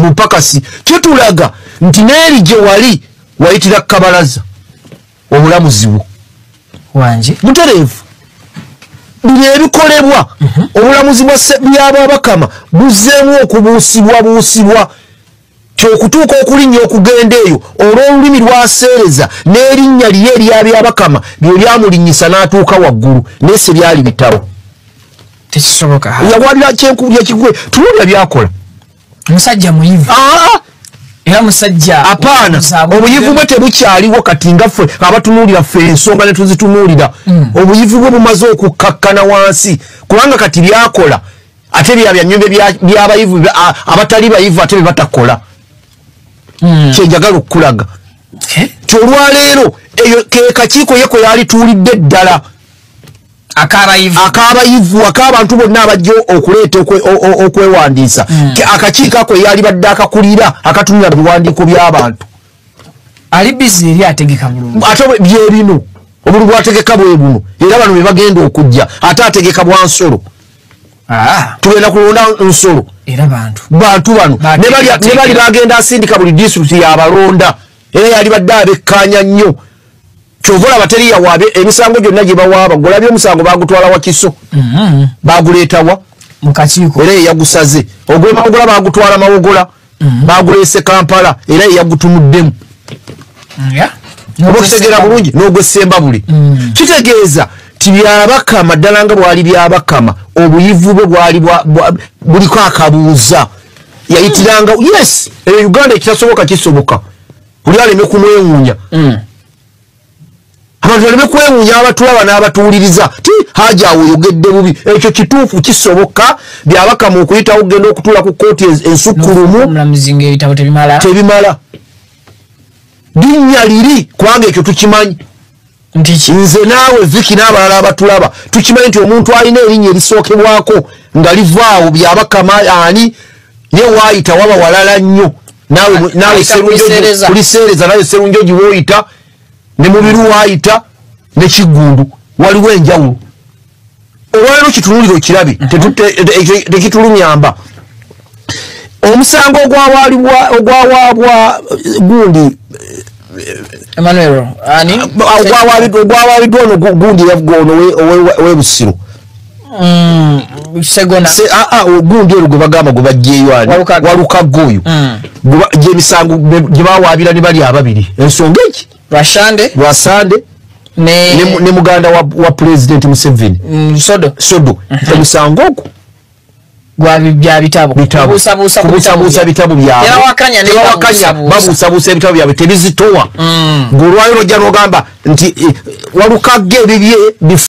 mupakasi kitulaga nti neeri gye wali wayitira kabalaza obulamuzi bwo wanje mutereevu bino ebikolebwa obulamuzi bw'ababakama buzzeemu okubuusibwa kyokutuuka okulinnya okugenda eyo olw'olulimi lwaseereza n'erinnya liye ery'abyabakama byo lyamulinnyisa n'atuuka waggulu naye se byali bitabo tekisoboka yawalira kyenkubulya kigwe tuwulira byakola musajja muyivu era musajja apaana obuyivu bwe tebukyaliwo kati nga ffe abatunuulira ffe ensonga ne tuzitunuulira obuyivu bwe bumaze okukkakkana wansi kubanga kati byakola ate byanyumbe by'abayivu abatali bayivu ate bye batakola kyenjagala okukulaga kyolwaleero eyo ke kakiiko ye kwe yalituulidde ddala akabayivu ak'abantu bonna abajja okuleeta okwewandiisa akakiiko ako yali badde akakulira akatunula biwandiiko by'abantu ali bizi eri ategeka bulungi ate bye bino obuli bwategeka bwe buno era bano be bagenda okujja ate ategeka bwa nsolo tugenda kulonda nsolo era bantu bano ne bali bagenda asindika buli disitulikiti yabalonda era yali badde abekkaanya nnyo kyovola bateri yawaabe emisango gyonna gye bawaaba golabye omusango bagutwala wakiso baguleetawa mukakiiko era eyagusaze ogw'emawogola bagutwala mawogola baguleese Kampala era eyagutumuddemu obakutegeera bulungi n'ogwesemba buli kitegeeza ti byabakama ddala nga bwali byabakama obuyivu bwe bwali buliko akabuuza yayitiranga yes Uganda ekitasoboka kisoboka buli aleme kumwewuunya abantu baleme kwewuunya abatulaba n'abatuwuliriza ti haja awo oyogedde bubi ekyo kituufu kisoboka byabakama okuyitawo okugenda okutuula ku kooti ensukkulumu tebimala linnya liri kubanga ekyo tukimanyi nze naawe Viki n'abalala abatulaba tukimanyi nti omuntu alina erinnya erisookebwako nga livaawo byabakama ani ye waayita waba walala nnyo naawe kuliseereza nawe Serunjogi wooyita ne mubiru waayita ne Kiggundu waliwo enjawulo olwaleero kitunuulire okirabe tekitulunyamba omusango ogwawaabwa gundi Emmanuel ani ogwawaabidwa ono gundi yavugono ow'ebusiro segona gundi ero gwe bagamba gwe bajjeeyo ani walukago oyo gyemisango gye bawaabira ne bali ababiri ensonga eki lwasande ne muganda wa President Museveni sodo emisango ogwo bya bitabo kubuusabuusa bitabo byabwe babuusabuusa ebitabo byabwe tebizitowa ng'olwaliro ojja n'ogamba nti walukagga ebibye